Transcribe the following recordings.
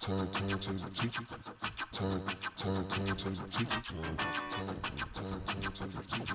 Turn to the teacher. Turn to the teacher. Turn to the teacher. Turn to the teacher. Turn to the teacher.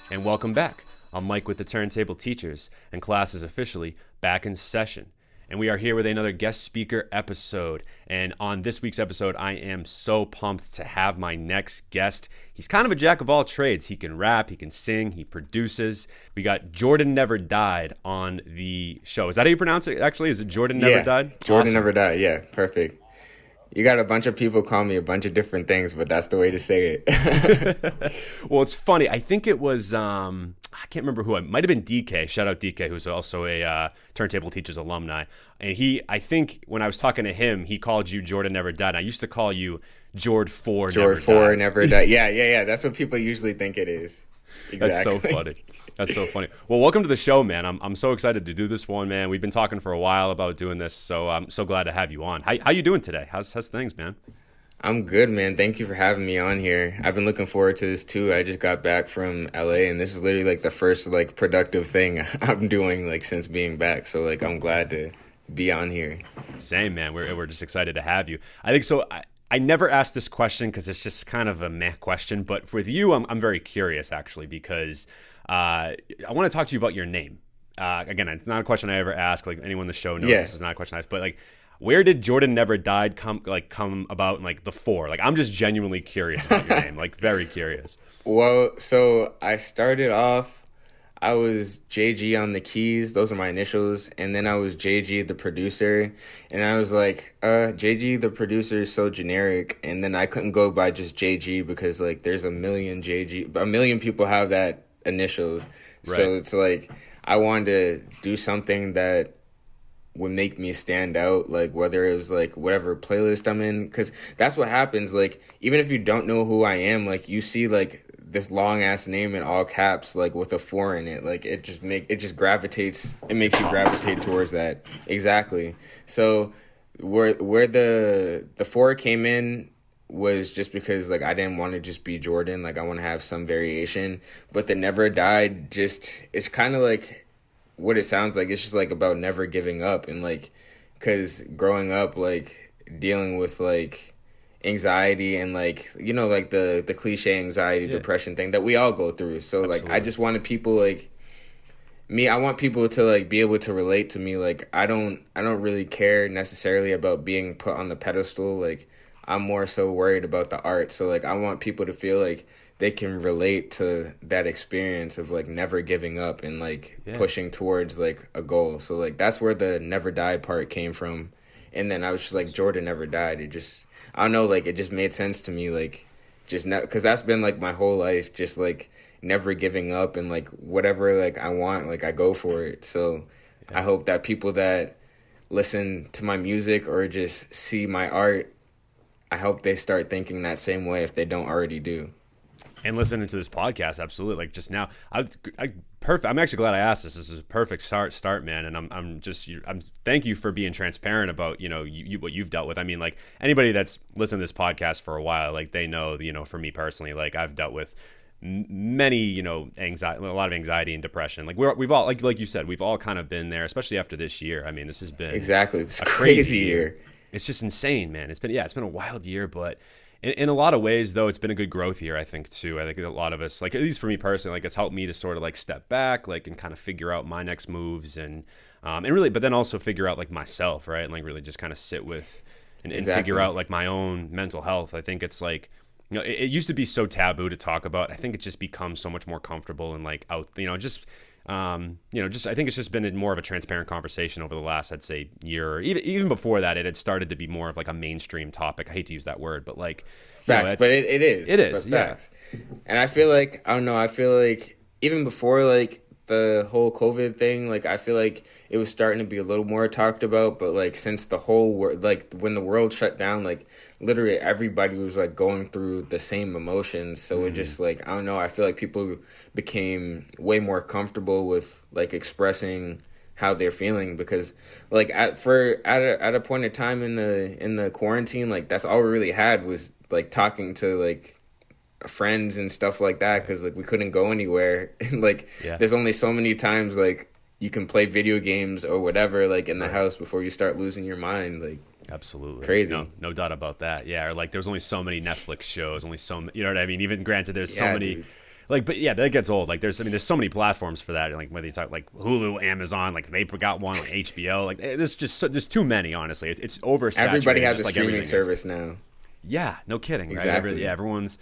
And welcome back. I'm Mike with the Turntable Teachers, and class is officially back in session. And we are here with another guest speaker episode. And on this week's episode, I am so pumped to have my next guest. He's kind of a jack of all trades. He can rap, he can sing, he produces. We got JORD4NEVERDIED on the show. Is that how you pronounce it, actually? Is it JORD4NEVERDIED? JORD4NEVERDIED, yeah, perfect. You got a bunch of people call me a bunch of different things, but that's the way to say it. Well, it's funny. I think it was, I can't remember who. It might have been DK. Shout out DK, who's also a Turntable Teachers alumni. And I think when I was talking to him, he called you JORD4NEVERDIED. I used to call you JORD4NEVERDIED. JORD4NEVERDIED. Yeah. That's what people usually think it is. Exactly. That's so funny. That's so funny. Well, welcome to the show, man. I'm so excited to do this one, man. We've been talking for a while about doing this, so I'm so glad to have you on. How you doing today? How's things, man? I'm good, man. Thank you for having me on here. I've been looking forward to this too. I just got back from LA, and this is literally like the first like productive thing I'm doing like since being back. So like I'm glad to be on here. Same, man. We're just excited to have you. I think so. I never asked this question because it's just kind of a meh question, but with you, I'm very curious actually because I want to talk to you about your name. Again, it's not a question I ever ask. Like anyone on the show knows This is not a question I ask, but like, where did JORD4NEVERDIED come about in like the four? Like I'm just genuinely curious about your name, like very curious. Well, so I started off, I was JG on the keys. Those are my initials. And then I was JG, the producer. And I was like, JG, the producer is so generic. And then I couldn't go by just JG because like there's a million people have that initials. Right. So it's like, I wanted to do something that would make me stand out, like whether it was like whatever playlist I'm in, because that's what happens. Like even if you don't know who I am, like you see like this long ass name in all caps, like with a 4 in it, like it just gravitates. It makes you gravitate towards that. Exactly. So where the 4 came in was just because like I didn't want to just be Jordan. Like I want to have some variation. But the Never Died it's kind of like what it sounds like. It's just like about never giving up, and like because growing up like dealing with like anxiety and like you know like the cliche anxiety depression thing that we all go through. So Absolutely. like I just wanted people like me, I want people to like be able to relate to me. Like I don't really care necessarily about being put on the pedestal. Like I'm more so worried about the art. So like I want people to feel like they can relate to that experience of like never giving up and like pushing towards like a goal. So like that's where the Never Died part came from. And then I was just like, JORD4NEVERDIED. It just, I don't know, like it just made sense to me. Like just because that's been like my whole life, just like never giving up and like whatever like I want, like I go for it. So I hope that people that listen to my music or just see my art, I hope they start thinking that same way if they don't already do. And listening to this podcast, absolutely. Like just now, perfect. I'm actually glad I asked this. This is a perfect start, man. And I'm thank you for being transparent about what you've dealt with. I mean, like anybody that's listened to this podcast for a while, like they know, for me personally, like I've dealt with many, anxiety, a lot of anxiety and depression. Like we've all, like you said, we've all kind of been there, especially after this year. I mean, this has been exactly it's a crazy year. It's just insane, man. It's been a wild year, but. In a lot of ways, though, it's been a good growth year, I think, too. I think a lot of us, like at least for me personally, like it's helped me to sort of like step back, like and kind of figure out my next moves and really, but then also figure out like myself, right? And like really just kind of sit with and figure out like my own mental health. I think it's like, it used to be so taboo to talk about. I think it just becomes so much more comfortable and like out, just I think it's just been more of a transparent conversation over the last, I'd say, year. Or even before that, it had started to be more of like a mainstream topic. I hate to use that word, but like facts. But it is. It is. Facts. And I feel like I don't know. I feel like even before like the whole COVID thing, like I feel like it was starting to be a little more talked about. But like since the whole world, like when the world shut down, like literally everybody was like going through the same emotions. So it just like I don't know. I feel like people became way more comfortable with like expressing how they're feeling, because like at a point in time in the quarantine, like that's all we really had was like talking to like friends and stuff like that, because like we couldn't go anywhere. And like there's only so many times like you can play video games or whatever like in the house before you start losing your mind. Like absolutely crazy. No doubt about that. Yeah, or like there's only so many Netflix shows, only so you know what I mean. Even granted, there's so many. Dude. Like, but yeah, that gets old. Like, there's so many platforms for that. Like, whether you talk like Hulu, Amazon, like they got one, like HBO. Like, there's just too many. Honestly, it's oversaturated. Everybody has a like streaming service now. Yeah, no kidding. Exactly. Right? Everyone's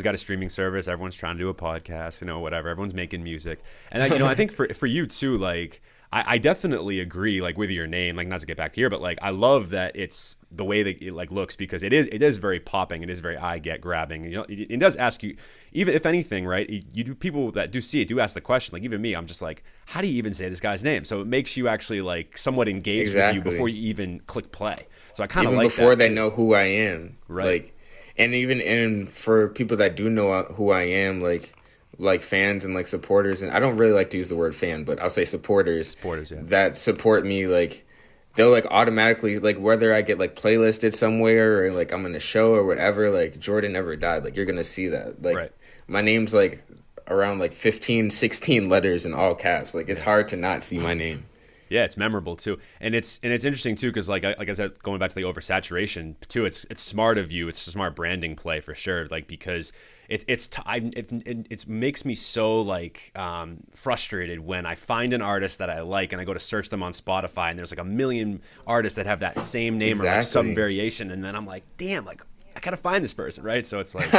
got a streaming service. Everyone's trying to do a podcast. Whatever. Everyone's making music, and I think for you too, like. I definitely agree, like with your name, like not to get back here, but like I love that it's the way that it like looks, because it is very popping, it is very eye get grabbing. It does ask you, even if anything, right? You do, people that do see it do ask the question. Like even me, I'm just like, how do you even say this guy's name? So it makes you actually like somewhat engaged with you before you even click play. So I kind of like that before they too. know who I am, right? Like, and for people that do know who I am, like fans and like supporters, and I don't really like to use the word fan, but I'll say supporters that support me, like they'll like automatically, like whether I get like playlisted somewhere or like I'm in a show or whatever, like Jordan Never Died, like you're gonna see that, like my name's like around like 15-16 letters in all caps, like it's hard to not see my name. Yeah, it's memorable too, and it's interesting too, because like I said, going back to the oversaturation too, it's smart of you. It's a smart branding play for sure. Like because it makes me so like frustrated when I find an artist that I like and I go to search them on Spotify and there's like a million artists that have that same name or like some variation, and then I'm like, damn, like I gotta find this person, right? So it's like.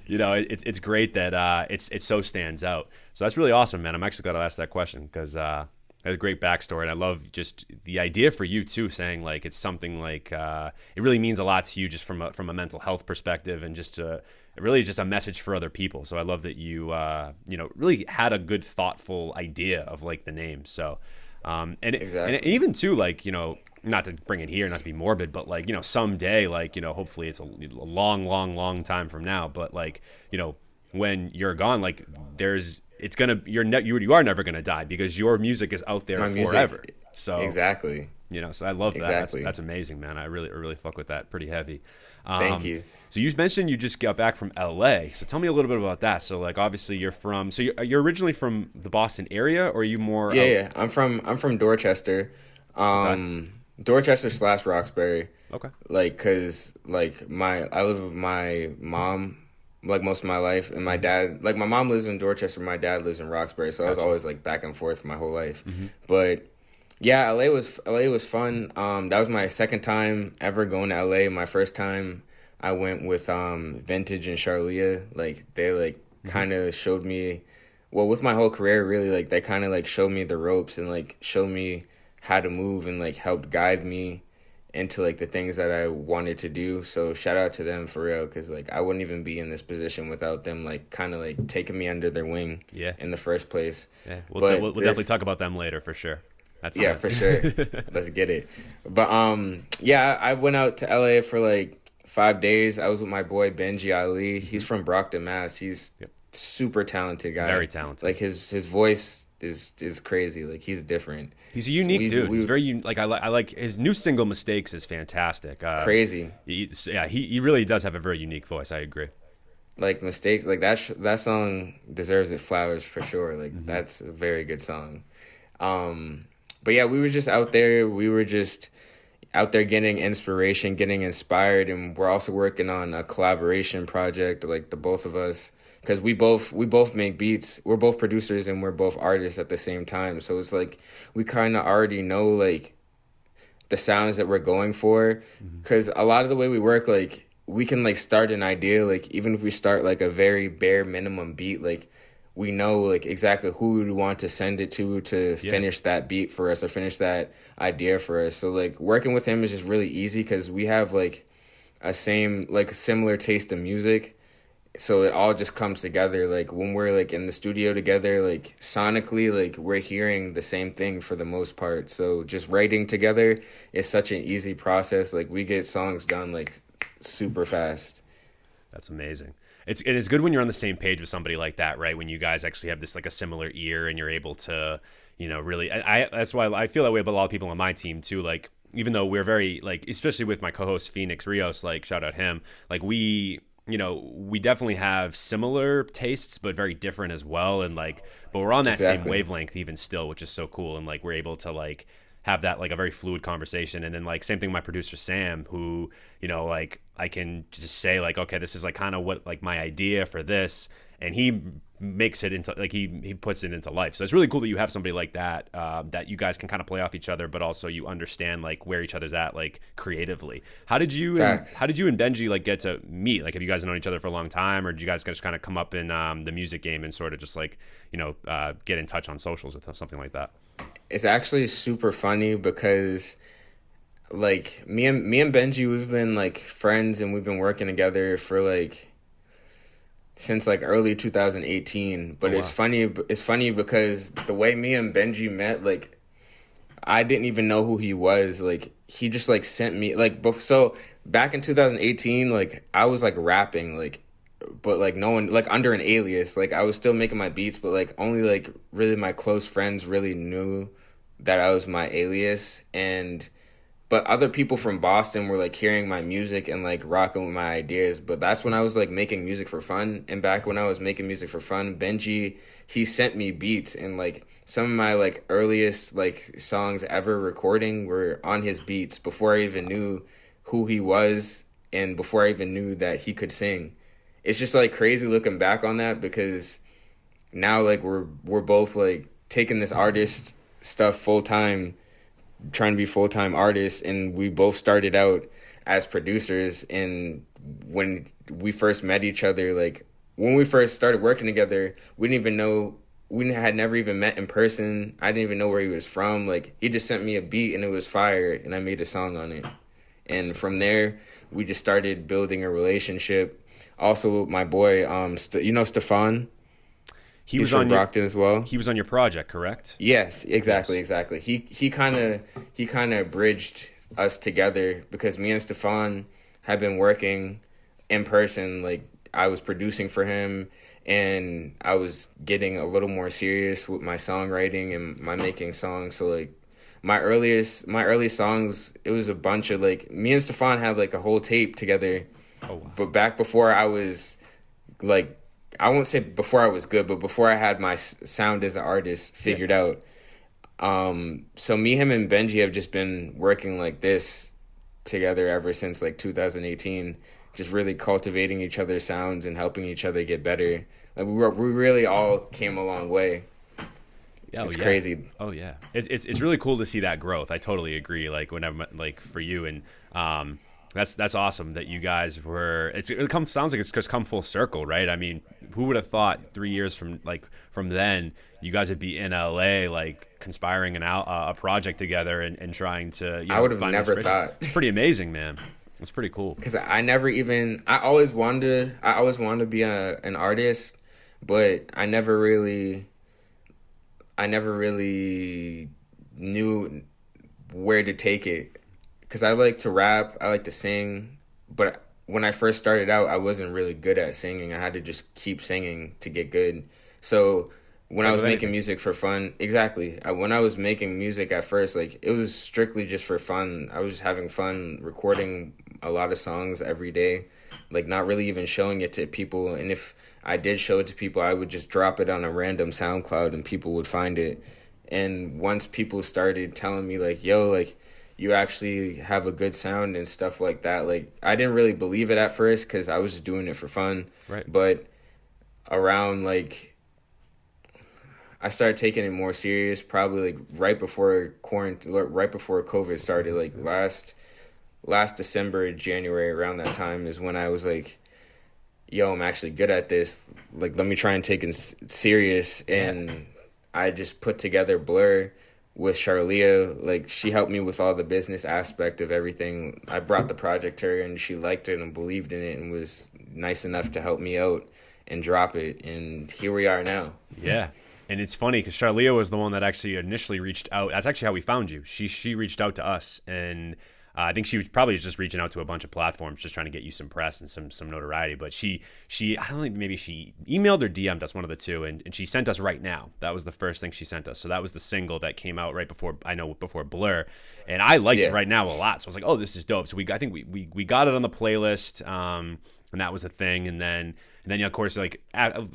It's great that it so stands out. So that's really awesome, man. I'm actually glad I asked that question, because has a great backstory, and I love just the idea for you too, saying like it's something like it really means a lot to you just from a mental health perspective, and just really just a message for other people. So I love that you really had a good thoughtful idea of like the name. So and even too, like not to bring it here, not to be morbid, but like someday, like hopefully it's a long time from now, but like when you're gone, like you are never gonna die, because your music is out there forever. So exactly, so I love that. Exactly. That's amazing, man. I really fuck with that. Pretty heavy. Thank you. So you mentioned you just got back from LA. So tell me a little bit about that. So like obviously you're originally from the Boston area, or are you more? Yeah. I'm from Dorchester, Dorchester / Roxbury. Okay. Like, cause like I live with my mom like most of my life, and my dad, like my mom lives in Dorchester, my dad lives in Roxbury, so I was always like back and forth my whole life. Mm-hmm. But yeah, LA was fun. That was my second time ever going to LA. My first time I went with Vintage and Charlia. Like they like kind of showed me, well, with my whole career really, like they kind of like showed me the ropes and like showed me how to move and like helped guide me into like the things that I wanted to do. So shout out to them for real, because like I wouldn't even be in this position without them like kind of like taking me under their wing in the first place. Yeah, we'll definitely talk about them later for sure. For sure. Let's get it. But I went out to LA for like 5 days. I was with my boy Benji Ali. He's from Brockton, Mass. He's super talented guy. Very talented. Like his voice is crazy. Like he's different. He's a unique dude. He's very like I like his new single "Mistakes" is fantastic. Crazy. He really does have a very unique voice. I agree. Like Mistakes, like that song deserves its flowers for sure. Like that's a very good song. But yeah, we were just out there. We were just out there getting inspiration, getting inspired, and we're also working on a collaboration project, like the both of us, because we both make beats. We're both producers and we're both artists at the same time. So it's like we kind of already know like the sounds that we're going for, because a lot of the way we work, like we can like start an idea, like even if we start like a very bare minimum beat, like we know like exactly who we want to send it to finish that beat for us or finish that idea for us. So like working with him is just really easy because we have like a similar taste in music. So it all just comes together. Like when we're like in the studio together, like sonically, like we're hearing the same thing for the most part. So just writing together is such an easy process. Like we get songs done like super fast. That's amazing. It's good when you're on the same page with somebody like that, right? When you guys actually have this like a similar ear and you're able to, really, I that's why I feel that way about a lot of people on my team too. Like, even though we're very, like, especially with my co-host Phoenix Rios, like, shout out him, like, we definitely have similar tastes, but very different as well. And like, but we're on that same Exactly. wavelength even still, which is so cool. And like, we're able to like have that like a very fluid conversation. And then like, same thing with my producer Sam, who, like, I can just say like, okay, this is like kind of what like my idea for this, and he makes it into like he puts it into life. So it's really cool that you have somebody like that, that you guys can kind of play off each other, but also you understand like where each other's at like creatively. Facts. How did you and Benji like get to meet? Like, have you guys known each other for a long time, or did you guys just kind of come up in the music game and sort of just like get in touch on socials or something like that? It's actually super funny because like me and Benji, we've been like friends and we've been working together for like since like early 2018. But Oh, wow. it's funny because the way me and Benji met, like I didn't even know who he was. Like he just like sent me like so back in 2018, like I was like rapping like, but like no one, like under an alias. Like I was still making my beats, but like only like really my close friends really knew that I was my alias. And but other people from Boston were like hearing my music and like rocking with my ideas. But that's when I was like making music for fun. And back when I was making music for fun, Benji, he sent me beats, and like some of my like earliest like songs ever recording were on his beats before I even knew who he was and before I even knew that he could sing. It's just like crazy looking back on that, because now like we're both like taking this artist stuff full time, trying to be full-time artists, and we both started out as producers. And when we first met each other, like when we first started working together, we didn't even know, we had never even met in person. I didn't even know where he was from. Like he just sent me a beat and it was fire, and I made a song on it. And from there we just started building a relationship. Also my boy Stefan, He he's was from on your Brockton as well. he was on your project, correct? Yes, exactly, Yes. exactly. He kind of bridged us together, because me and Stefan had been working in person. Like I was producing for him, and I was getting a little more serious with my songwriting and my making songs. So like my early songs, it was a bunch of like me and Stefan had like a whole tape together. Oh, wow. But back before I was like, I won't say before I was good, but before I had my sound as an artist figured out. So me, him, and Benji have just been working like this together ever since like 2018, just really cultivating each other's sounds and helping each other get better. Like we really all came a long way. Yeah, It's crazy. Oh yeah, it's really cool to see that growth. I totally agree. Like whenever, like for you, and that's awesome that you guys were. Sounds like it's just come full circle, right? I mean, who would have thought 3 years from then you guys would be in LA like conspiring a project together and trying to. I would have find never inspiration? thought. It's pretty amazing, man. It's pretty cool. Because I always wanted to be an artist, but I never really knew where to take it. Because I like to rap, I like to sing, but when I first started out, I wasn't really good at singing. I had to just keep singing to get good. So when I was making music for fun, exactly. When I was making music at first, like it was strictly just for fun. I was just having fun recording a lot of songs every day, like not really even showing it to people. And if I did show it to people, I would just drop it on a random SoundCloud and people would find it. And once people started telling me like, yo, like you actually have a good sound and stuff like that, like I didn't really believe it at first because I was just doing it for fun. Right. But around like I started taking it more serious probably like right before quarantine, right before COVID started, like last December, January, around that time is when I was like, yo, I'm actually good at this. Like, let me try and take it serious. And I just put together Blur with Charlia. Like, she helped me with all the business aspect of everything. I brought the project to her, and she liked it and believed in it and was nice enough to help me out and drop it. And here we are now. Yeah. And it's funny because Charlia was the one that actually initially reached out. That's actually how we found you. She reached out to us, and I think she was probably just reaching out to a bunch of platforms, just trying to get you some press and some notoriety. But she I don't think, maybe she emailed or DM'd us, one of the two, and she sent us Right Now. That was the first thing she sent us. So that was the single that came out right before, before Blur, and I liked Right Now a lot. So I was like, oh, this is dope. So I think we got it on the playlist, and that was a thing. And then of course, like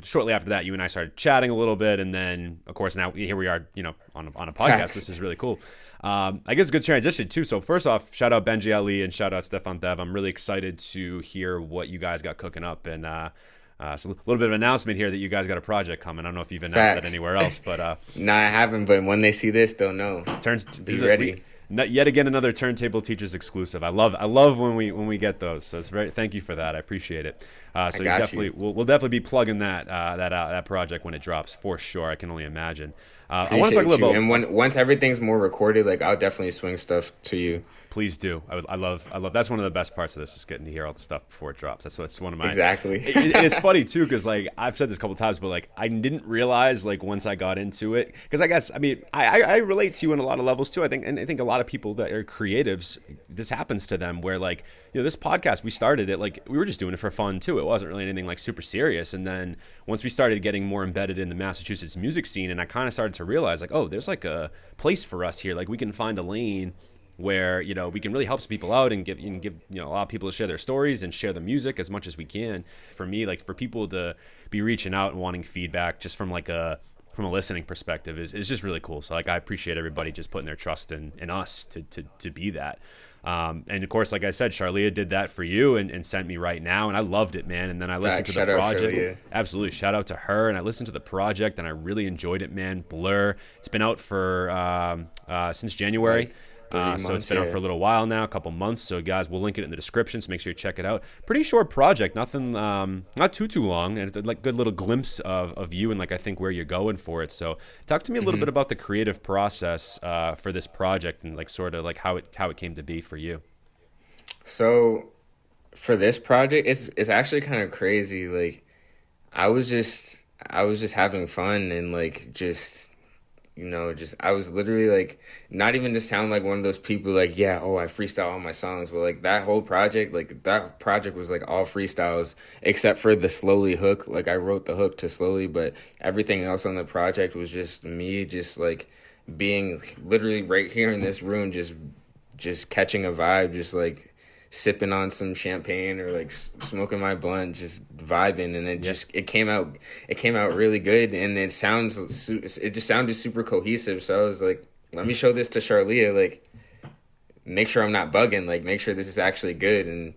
shortly after that, you and I started chatting a little bit, and then of course now here we are, on a podcast. Facts. This is really cool. I guess a good transition too. So first off, shout out Benji Ali and shout out Stefan Dev. I'm really excited to hear what you guys got cooking up, and so a little bit of an announcement here that you guys got a project coming. I don't know if you've announced that anywhere else, but no, I haven't. But when they see this, they'll know. Be ready. Yet again, another Turntable Teachers exclusive. I love when we get those. So thank you for that. I appreciate it. So we'll definitely be plugging that project when it drops for sure. I can only imagine. I want to talk a little about, and once everything's more recorded, like I'll definitely swing stuff to you. Please do. I love. That's one of the best parts of this, is getting to hear all the stuff before it drops. That's one of my. Exactly. And it's funny too, because like I've said this a couple times, but like I didn't realize, like, once I got into it, because I guess, I mean, I relate to you in a lot of levels too. I think a lot of people that are creatives, this happens to them, where like, this podcast, we started it like we were just doing it for fun too. It wasn't really anything like super serious. And then once we started getting more embedded in the Massachusetts music scene, and I kind of started to realize, like, oh, there's like a place for us here. Like we can find a lane where we can really help some people out and give a lot of people to share their stories and share the music as much as we can. For me, like, for people to be reaching out and wanting feedback just from a listening perspective is just really cool. So like I appreciate everybody just putting their trust in us to be that. And of course, like I said, Charlia did that for you and sent me Right Now, and I loved it, man. And then I listened to the project. Absolutely, shout out to her. And I listened to the project, and I really enjoyed it, man. Blur. It's been out for since January. So it's been out for a little while now, a couple months. So guys, we'll link it in the description, so make sure you check it out. Pretty short project, nothing, not too long, and it's like good little glimpse of you and like I think where you're going for it. So talk to me a little bit about the creative process for this project, and like sort of like how it came to be for you. So for this project, it's actually kind of crazy. Like I was just having fun, and like I was literally like, not even to sound like one of those people like, I freestyle all my songs, but like that project was like all freestyles except for the Slowly hook. Like I wrote the hook to Slowly, but everything else on the project was just me, just like being literally right here in this room, just catching a vibe, just like sipping on some champagne or like smoking my blunt, just vibing, and it came out really good, and it just sounded super cohesive. So I was like, let me show this to Charlia, like make sure I'm not bugging, like make sure this is actually good. And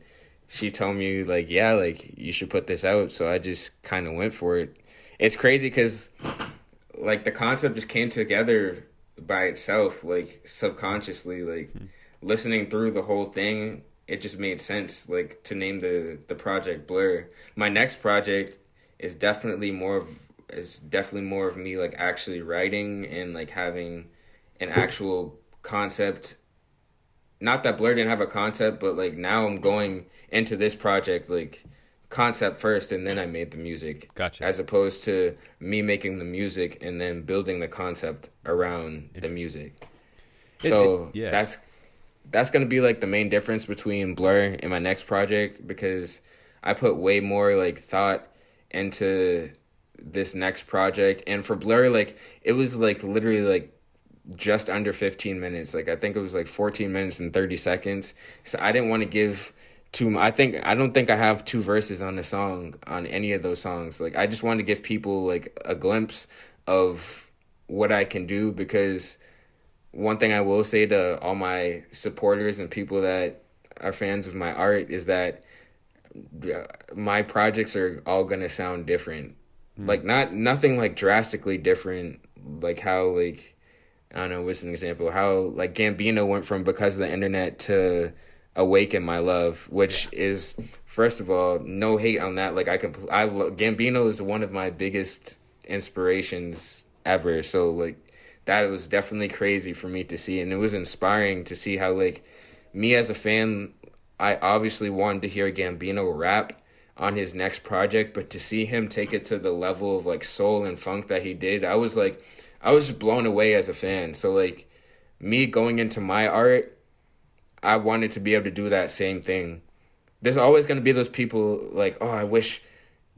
she told me like, like you should put this out. So I just kind of went for it. It's crazy because like the concept just came together by itself, like subconsciously, like listening through the whole thing. It just made sense, like, to name the project Blur. My next project is definitely more of me, like, actually writing and, like, having an actual concept. Not that Blur didn't have a concept, but, like, now I'm going into this project, like, concept first, and then I made the music. Gotcha. As opposed to me making the music and then building the concept around the music. So that's going to be, like, the main difference between Blur and my next project, because I put way more, like, thought into this next project. And for Blur, like, it was, like, literally, like, just under 15 minutes. Like, I think it was, like, 14 minutes and 30 seconds. So I didn't want to give I don't think I have 2 verses on the song, on any of those songs. Like, I just wanted to give people, like, a glimpse of what I can do, because one thing I will say to all my supporters and people that are fans of my art is that my projects are all going to sound different. Like, nothing like drastically different, like how, like, I don't know, what's an example? How, like, Gambino went from Because of the Internet to Awaken My Love, which is, first of all, no hate on that. Like, Gambino is one of my biggest inspirations ever. So, like, that was definitely crazy for me to see, and it was inspiring to see how, like, me as a fan, I obviously wanted to hear Gambino rap on his next project, but to see him take it to the level of, like, soul and funk that he did, I was just blown away as a fan. So, like, me going into my art, I wanted to be able to do that same thing. There's always going to be those people like, oh, I wish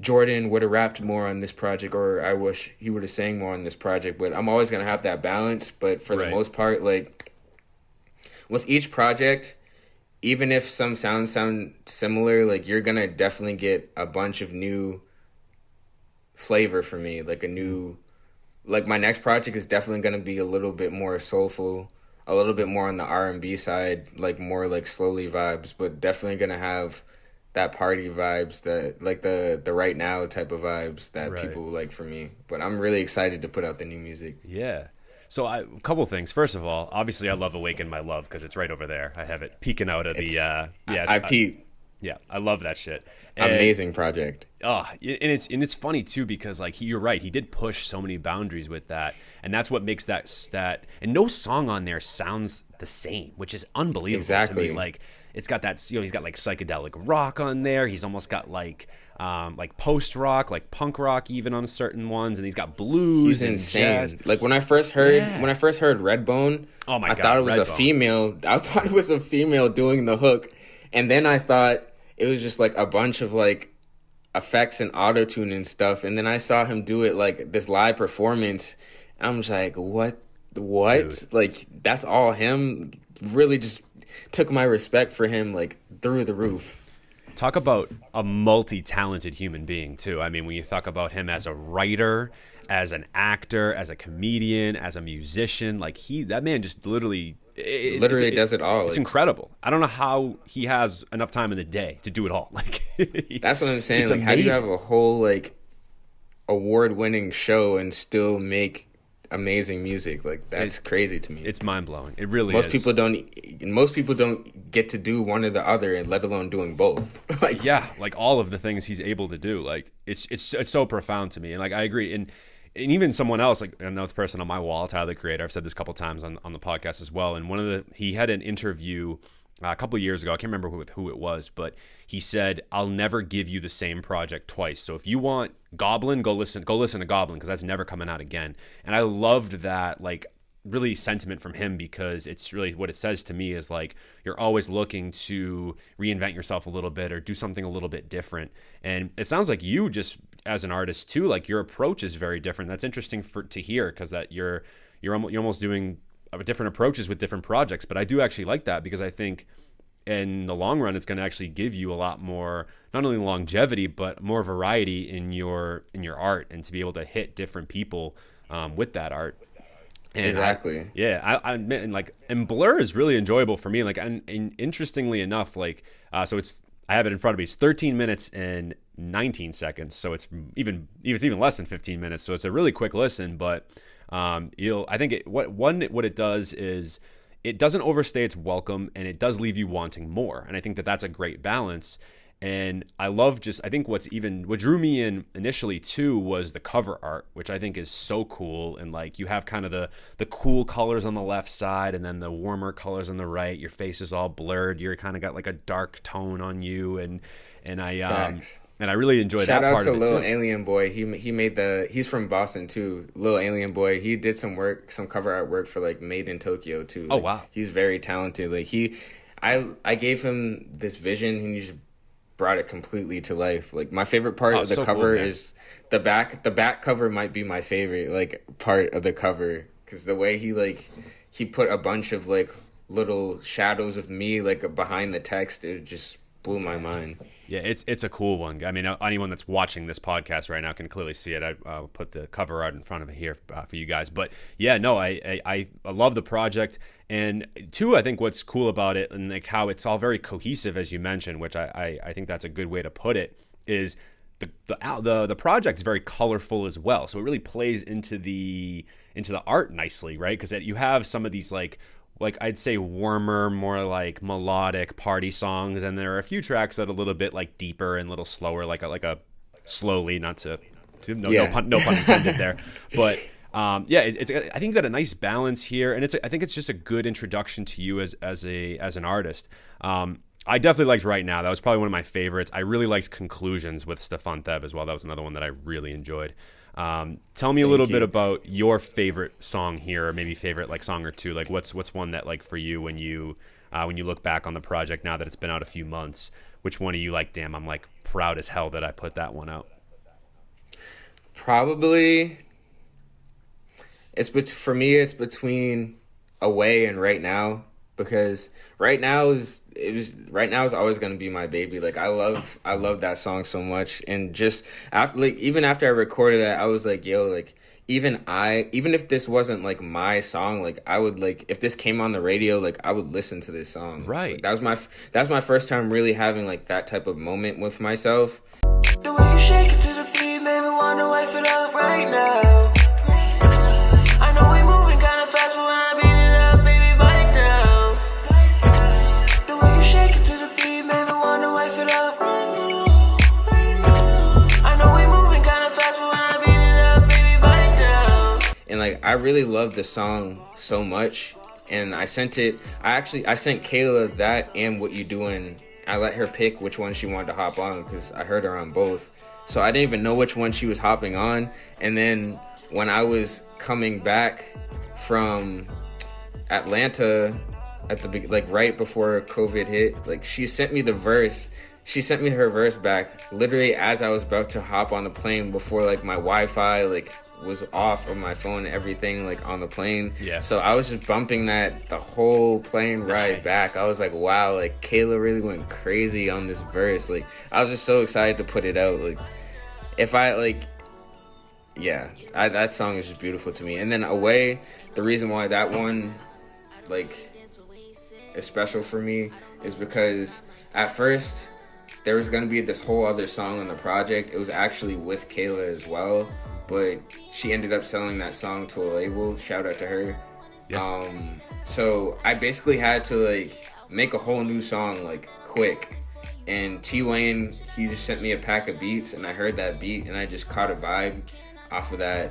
Jordan would have rapped more on this project, or I wish he would have sang more on this project. But I'm always going to have that balance. But for the most part, like with each project, even if some sounds sound similar, like you're going to definitely get a bunch of new flavor for me. Like like my next project is definitely going to be a little bit more soulful, a little bit more on the R&B side, like more like slowly vibes, but definitely going to have that party vibes, that like the right now type of vibes that people like for me. But I'm really excited to put out the new music. Yeah. So a couple things. First of all, obviously I love Awaken My Love because it's right over there. I have it peeking out of I peep. Yeah, I love that shit. And, amazing project. Oh, and it's funny too because like you're right, he did push so many boundaries with that, and that's what makes that. And no song on there sounds the same, which is unbelievable to me. Like it's got that, he's got like psychedelic rock on there. He's almost got like post rock, like punk rock even on certain ones, and he's got blues and jazz. Like when I first heard Redbone, oh my God, I thought it was a female. I thought it was a female doing the hook. And then I thought it was just like a bunch of like effects and auto-tune and stuff. And then I saw him do it like this live performance. And I'm just like, what? Dude. Like that's all him. Really just took my respect for him like through the roof. Talk about a multi-talented human being too. I mean, when you talk about him as a writer, as an actor, as a comedian, as a musician, like that man just literally does it all. It's incredible. I don't know how he has enough time in the day to do it all. Like that's what I'm saying. It's like amazing. How do you have a whole like award-winning show and still make amazing music? Like that's crazy to me. It's mind-blowing. It really most is. Most people don't get to do one or the other, and let alone doing both. Like yeah, like all of the things he's able to do. Like it's so profound to me. And like I agree. And even someone else, like another person on my wall, Tyler the Creator, I've said this a couple times on the podcast as well. And he had an interview a couple of years ago. I can't remember who it was, but he said, "I'll never give you the same project twice. So if you want Goblin, go listen to Goblin because that's never coming out again." And I loved that, like really sentiment from him, because it's really what it says to me is like you're always looking to reinvent yourself a little bit or do something a little bit different. And it sounds like you just as an artist too, like your approach is very different. That's interesting to hear, because that you're almost doing different approaches with different projects. But I do actually like that, because I think in the long run it's going to actually give you a lot more, not only longevity but more variety in your art, and to be able to hit different people with that art. And exactly. I admit, and Blur is really enjoyable for me. Like, and interestingly enough, like, so I have it in front of me. It's 13 minutes and 19 seconds. So it's even less than 15 minutes. So it's a really quick listen. But I think what it does is it doesn't overstay its welcome, and it does leave you wanting more. And I think that's a great balance. And I think what drew me in initially too was the cover art, which I think is so cool. And like you have kind of the cool colors on the left side, and then the warmer colors on the right. Your face is all blurred. You're kind of got like a dark tone on you, and I really enjoy that part of it. Shout out to Lil Alien Boy. He's from Boston too. Lil Alien Boy. He did some cover art work for like Made in Tokyo too. Oh wow. He's very talented. Like I gave him this vision, and he just brought it completely to life. Like my favorite part of the cover is the back. The back cover might be my favorite like part of the cover, because the way he put a bunch of like little shadows of me like behind the text, it just blew my mind. Yeah, it's a cool one. I mean, anyone that's watching this podcast right now can clearly see it. I'll put the cover art in front of it here for you guys. But yeah, no, I love the project. And two, I think what's cool about it, and like how it's all very cohesive, as you mentioned, which I think that's a good way to put it, is the project is very colorful as well. So it really plays into the art nicely, right? Because you have some of these like I'd say warmer, more like melodic party songs, and there are a few tracks that are a little bit like deeper and a little slower, like a slowly, no pun intended there, but I think you got a nice balance here, and I think it's just a good introduction to you as an artist. I definitely liked Right Now. That was probably one of my favorites. I really liked Conclusions with Stefan Theb as well. That was another one that I really enjoyed. Tell me a little bit about your favorite song here, or maybe favorite like song or two. Like what's one that like for you when you when you look back on the project now that it's been out a few months? Which one are you like, damn, I'm like proud as hell that I put that one out? Probably for me it's between Away and Right Now, because Right Now is always going to be my baby. Like I love that song so much, and just after, like, even after I recorded that, I was like, yo, like even if this wasn't like my song, like I would, like, if this came on the radio, like I would listen to this song. Right. Like, that was my first time really having like that type of moment with myself. The way you shake it to the beat made me wanna wipe it up right now. I know we moving kinda fast, but when I beat it up, baby, bite down. The way you shake it to the beat made me wanna wipe it up right now. I know we moving kinda fast, but when I beat it up, baby, bite down. And like I really love the song so much, and I sent Kayla that and What You Doing. I let her pick which one she wanted to hop on because I heard her on both. So I didn't even know which one she was hopping on. And then when I was coming back from Atlanta like right before COVID hit, like she sent me her verse back literally as I was about to hop on the plane, before like my Wi-Fi like was off of my phone and everything, like on the plane. Yeah. So I was just bumping that the whole plane ride back. I was like, wow, like Kayla really went crazy on this verse. Like I was just so excited to put it out. Like that song is just beautiful to me. And then Away, the reason why that one like is special for me is because at first there was gonna be this whole other song on the project. It was actually with Kayla as well, but she ended up selling that song to a label. Shout out to her. Yeah. So I basically had to like make a whole new song like quick. And T-Wayne, he just sent me a pack of beats, and I heard that beat and I just caught a vibe off of that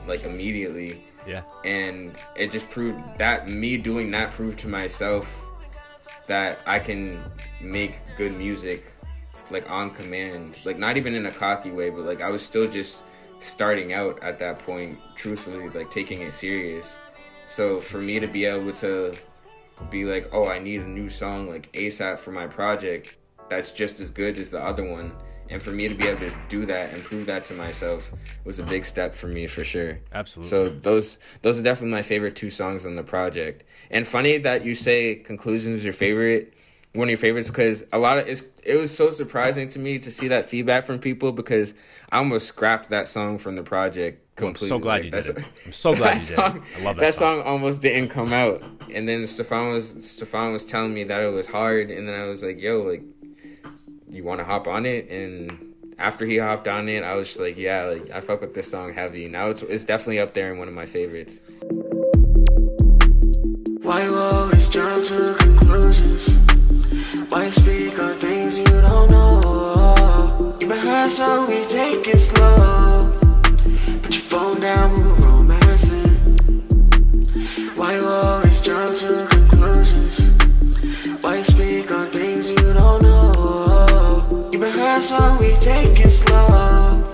like immediately. Yeah. And it just proved that me doing that proved to myself that I can make good music like on command. Like not even in a cocky way, but like I was still just starting out at that point, truthfully, like taking it serious. So for me to be able to be like, oh, I need a new song like ASAP for my project that's just as good as the other one, and for me to be able to do that and prove that to myself was a big step for me, for sure. Absolutely. So those are definitely my favorite two songs on the project. And funny that you say Conclusions is one of your favorites, because it was so surprising to me to see that feedback from people, because I almost scrapped that song from the project completely. I'm so glad you did it. I'm so glad you did it. I love that song almost didn't come out, and then Stefan was telling me that it was hard, and then I was like, yo, like, you want to hop on it? And after he hopped on it, I was just like, yeah, like I fuck with this song heavy. Now it's definitely up there and one of my favorites. Why you always jump to conclusions? Why you speak on things you don't know? You been hurt, so we take it slow. Put your phone down, we're romancing. Why you always jump to conclusions? Why you speak on things you don't know? You been hurt, so we take it slow.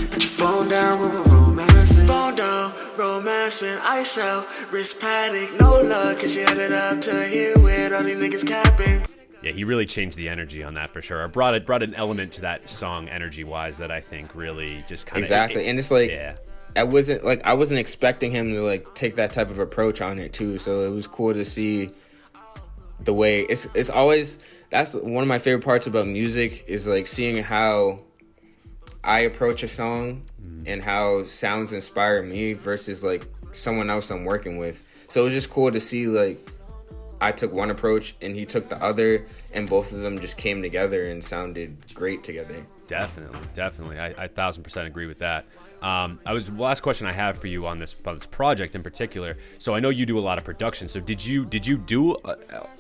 Put your phone down, we're romancing. Phone down, romancing, ice out, wrist paddock, no luck, cause you headed up to here with all these niggas capping. Yeah, he really changed the energy on that for sure. Brought an element to that song energy-wise that I think really just kind of... Exactly, and it's like... Yeah. I wasn't expecting him to like take that type of approach on it too, so it was cool to see the way it's always... That's one of my favorite parts about music, is like seeing how I approach a song and how sounds inspire me versus like someone else I'm working with. So it was just cool to see like I took one approach and he took the other, and both of them just came together and sounded great together. Definitely. I 1000% agree with that. The last question I have for you on this project in particular. So I know you do a lot of production. So did you do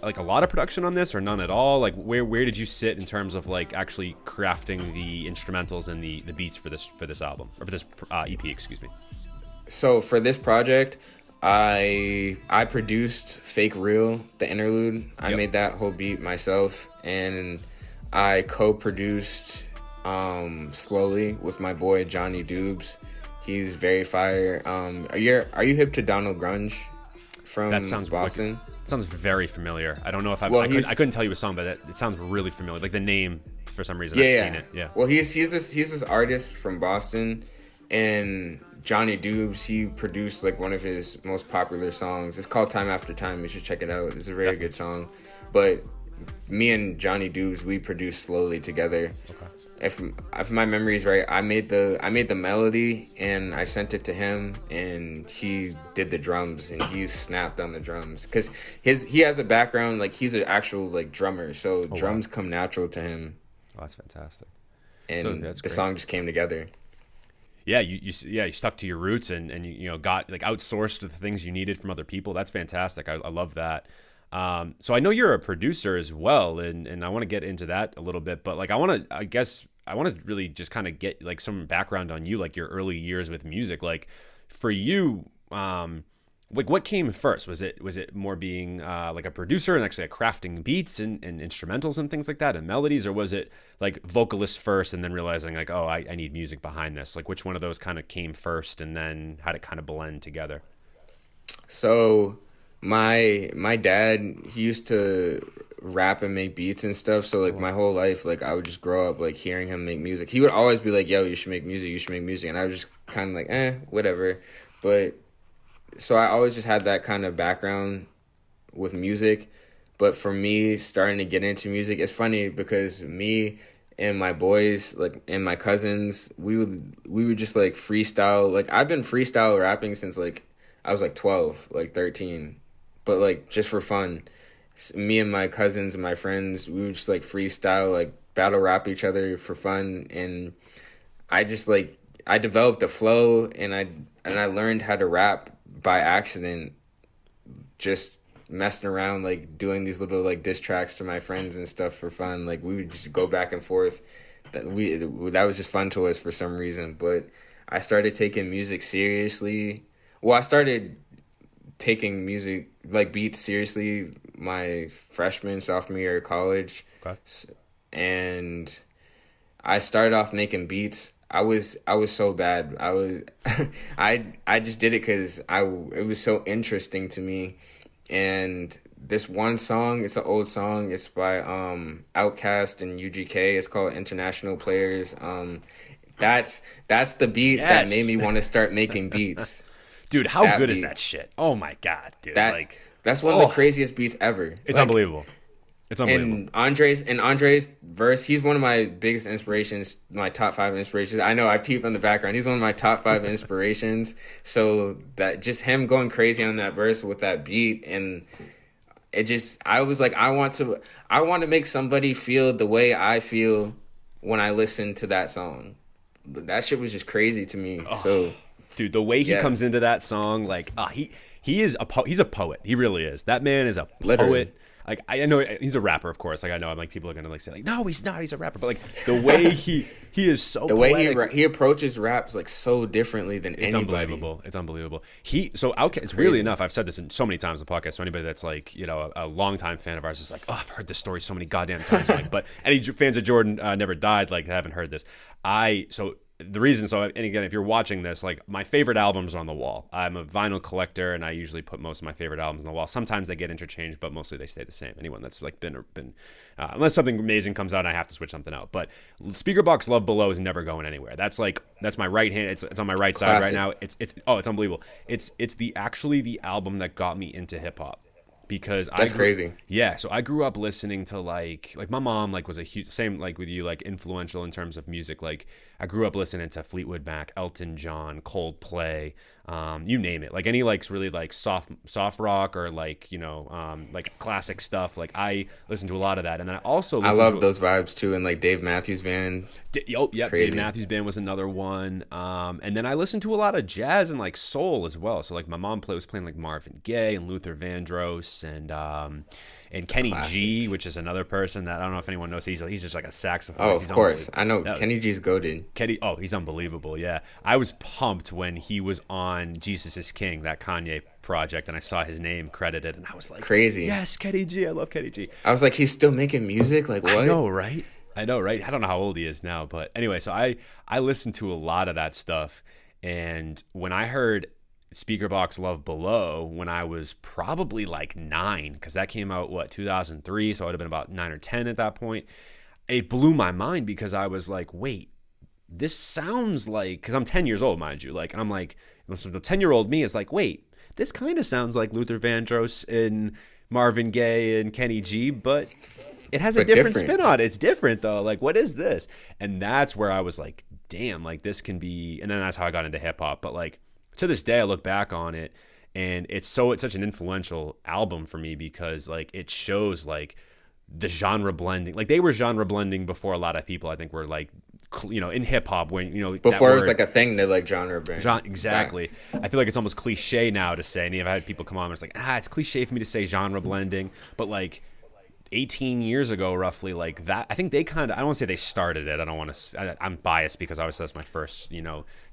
like a lot of production on this, or none at all? Like where did you sit in terms of like actually crafting the instrumentals and the beats for this album, or for this EP? Excuse me. So for this project, I produced Fake Real, the interlude. I made that whole beat myself, and I co-produced Slowly with my boy Johnny Dubes. He's very fire. Are you hip to Donald Grunge from That sounds Boston? Sounds very familiar. I don't know if Well, I couldn't tell you a song, but it sounds really familiar. Like the name, for some reason, Yeah, I've yeah. seen it. Yeah. Well, he's this artist from Boston, and Johnny Dubes, he produced like one of his most popular songs. It's called Time After Time. You should check it out. It's a very good song. But me and Johnny Dubes, we produced slowly together. Okay. If my memory is right, I made the melody and I sent it to him, and he did the drums and he snapped on the drums because he has a background, like he's an actual like drummer, so drums come natural to him. Oh, that's fantastic. And So that's the great. song just came together. Yeah, you stuck to your roots and you got like outsourced the things you needed from other people. That's fantastic. I love that. So I know you're a producer as well, and I want to get into that a little bit, but like I want to really just kind of get like some background on you, like your early years with music. Like for you, like what came first? Was it more being like a producer and actually crafting beats and instrumentals and things like that and melodies, or was it like vocalist first and then realizing like, oh, I need music behind this? Like which one of those kind of came first, and then how did it kind of blend together? So my dad, he used to rap and make beats and stuff, so like my whole life, like I would just grow up like hearing him make music. He would always be like, yo, you should make music, and I was just kind of like, whatever. But so I always just had that kind of background with music. But for me, starting to get into music, it's funny because me and my boys, like, and my cousins, we would just like freestyle. Like I've been freestyle rapping since like I was like 12, like 13, but like just for fun. Me and my cousins and my friends, we would just like freestyle, like battle rap each other for fun. And I just like, I developed a flow, and I learned how to rap by accident, just messing around, like doing these little like diss tracks to my friends and stuff for fun. Like we would just go back and forth. That was just fun to us for some reason. But I started taking music seriously. Well, I started taking music, like beats, seriously my sophomore year of college. Okay. And I started off making beats. I was so bad. I just did it because it was so interesting to me. And this one song, it's an old song. It's by Outkast and UGK. It's called International Players. That's the beat that made me want to start making beats. Dude, how good is that shit? Oh my god, dude! That's one of the craziest beats ever. It's unbelievable. It's unbelievable. And Andre's verse, he's one of my biggest inspirations, my top 5 inspirations. I know I peep on the background. He's one of my top 5 inspirations. So that just him going crazy on that verse with that beat, and it just, I was like, I want to make somebody feel the way I feel when I listen to that song. That shit was just crazy to me. So dude, the way he comes into that song, like he's a poet. He really is. That man is a poet. Like I know he's a rapper, of course. Like I know, I'm like, people are gonna like say like, no, he's not. He's a rapper. But like the way he is so the poetic. way he approaches raps like so differently than it's anybody. Unbelievable. It's unbelievable. It's really enough. I've said this in so many times on the podcast. So anybody that's like, you know, a longtime fan of ours is like, oh, I've heard this story so many goddamn times. Like, but any fans of Jordan Never Died, like, haven't heard this. The reason, and again, if you're watching this, like, my favorite albums are on the wall. I'm a vinyl collector, and I usually put most of my favorite albums on the wall. Sometimes they get interchanged, but mostly they stay the same. Anyone that's like been unless something amazing comes out, I have to switch something out. But Speakerbox Love Below is never going anywhere. That's my right hand. It's on my right side right now. It's unbelievable. It's actually the album that got me into hip hop. Because that's crazy. Yeah, so I grew up listening to like my mom like was a huge, same like with you, like influential in terms of music. Like I grew up listening to Fleetwood Mac, Elton John, Coldplay, you name it. Like any like really like soft rock or like, you know, like classic stuff. Like I listened to a lot of that, and then I also love those vibes too, and like Dave Matthews Band. Dave Matthews Band was another one. And then I listened to a lot of jazz and like soul as well. So like my mom was playing like Marvin Gaye and Luther Vandross and Kenny Classic. G, which is another person that I don't know if anyone knows. He's just like a saxophonist. Oh, of course, I know Kenny G's goated. He's unbelievable. Yeah, I was pumped when he was on Jesus Is King, that Kanye project, and I saw his name credited, and I was like, crazy. Yes, Kenny G. I love Kenny G. I was like, he's still making music. Like what? I know, right? I don't know how old he is now, but anyway, so I listened to a lot of that stuff, and when I heard Speakerbox Love Below when I was probably like 9, because that came out, 2003, so I would have been about 9 or 10 at that point. It blew my mind because I was like, wait, this sounds like, because I'm 10 years old, mind you, like, and I'm like, the 10-year-old me is like, wait, this kind of sounds like Luther Vandross and Marvin Gaye and Kenny G, but it has a different spin on it. It's different though. Like, what is this? And that's where I was like, damn, like this can be, and then that's how I got into hip hop. But like, to this day, I look back on it, and it's such an influential album for me because like it shows like the genre blending. Like they were genre blending before a lot of people, I think, were like, in hip hop, when before it was like a thing to like genre blend. Exactly. I feel like it's almost cliche now to say. And I've had people come on and it's like, it's cliche for me to say genre blending, but like 18 years ago, roughly, like that, I think they kind of, I don't want to say they started it. I don't want to, I'm biased because obviously that's my first,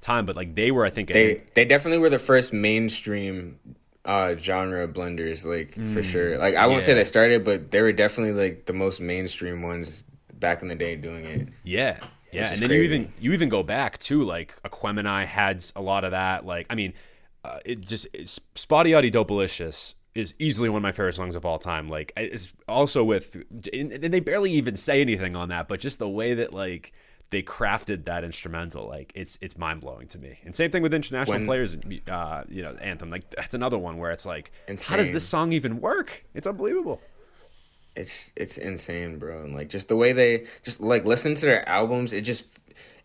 time, but like they were, I think they definitely were the first mainstream genre blenders, like for sure. Like I won't say they started, but they were definitely like the most mainstream ones back in the day doing it. Yeah. And then crazy. you even go back to like Aquemini had a lot of that. Like, I mean, it's Spotty Yachty Dopalicious is easily one of my favorite songs of all time. Like, it's also and they barely even say anything on that, but just the way that like they crafted that instrumental, like it's mind blowing to me. And same thing with International Players, Anthem. Like that's another one where it's like, insane. How does this song even work? It's unbelievable. It's insane, bro. And like just the way they just like listen to their albums, it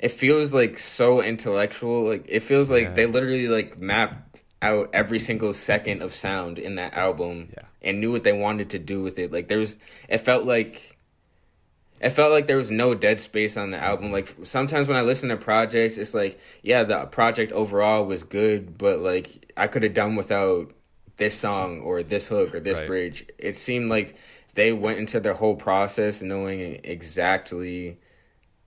feels like so intellectual. Like it feels like they literally like mapped out every single second of sound in that album and knew what they wanted to do with it. Like it felt like there was no dead space on the album. Like sometimes when I listen to projects, it's like, the project overall was good, but like I could have done without this song or this hook or this bridge. It seemed like they went into their whole process knowing exactly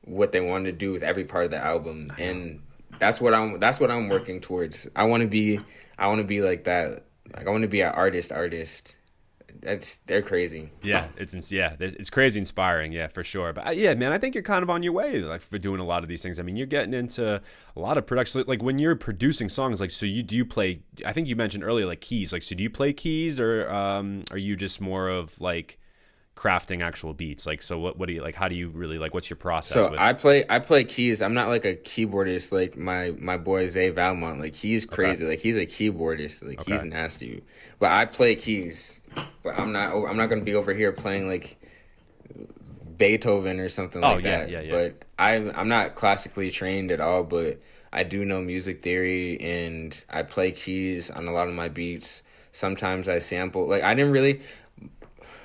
what they wanted to do with every part of the album, and that's what I'm working towards. I want to be like that. Like I want to be an artist. They're crazy. It's crazy inspiring, for sure. But man, I think you're kind of on your way, like for doing a lot of these things. I mean, you're getting into a lot of production. Like when you're producing songs, like, so do you play? I think you mentioned earlier, like keys. Like, so do you play keys, or are you just more of like crafting actual beats? Like, so what do you like? How do you really like? What's your process? So I play keys. I'm not like a keyboardist like my boy Zay Valmont. Like he's crazy. Okay. Like he's a keyboardist. Like he's nasty. But I play keys. But I'm not gonna be over here playing like Beethoven or something like that. Yeah. But I'm not classically trained at all. But I do know music theory, and I play keys on a lot of my beats. Sometimes I sample. Like I didn't really.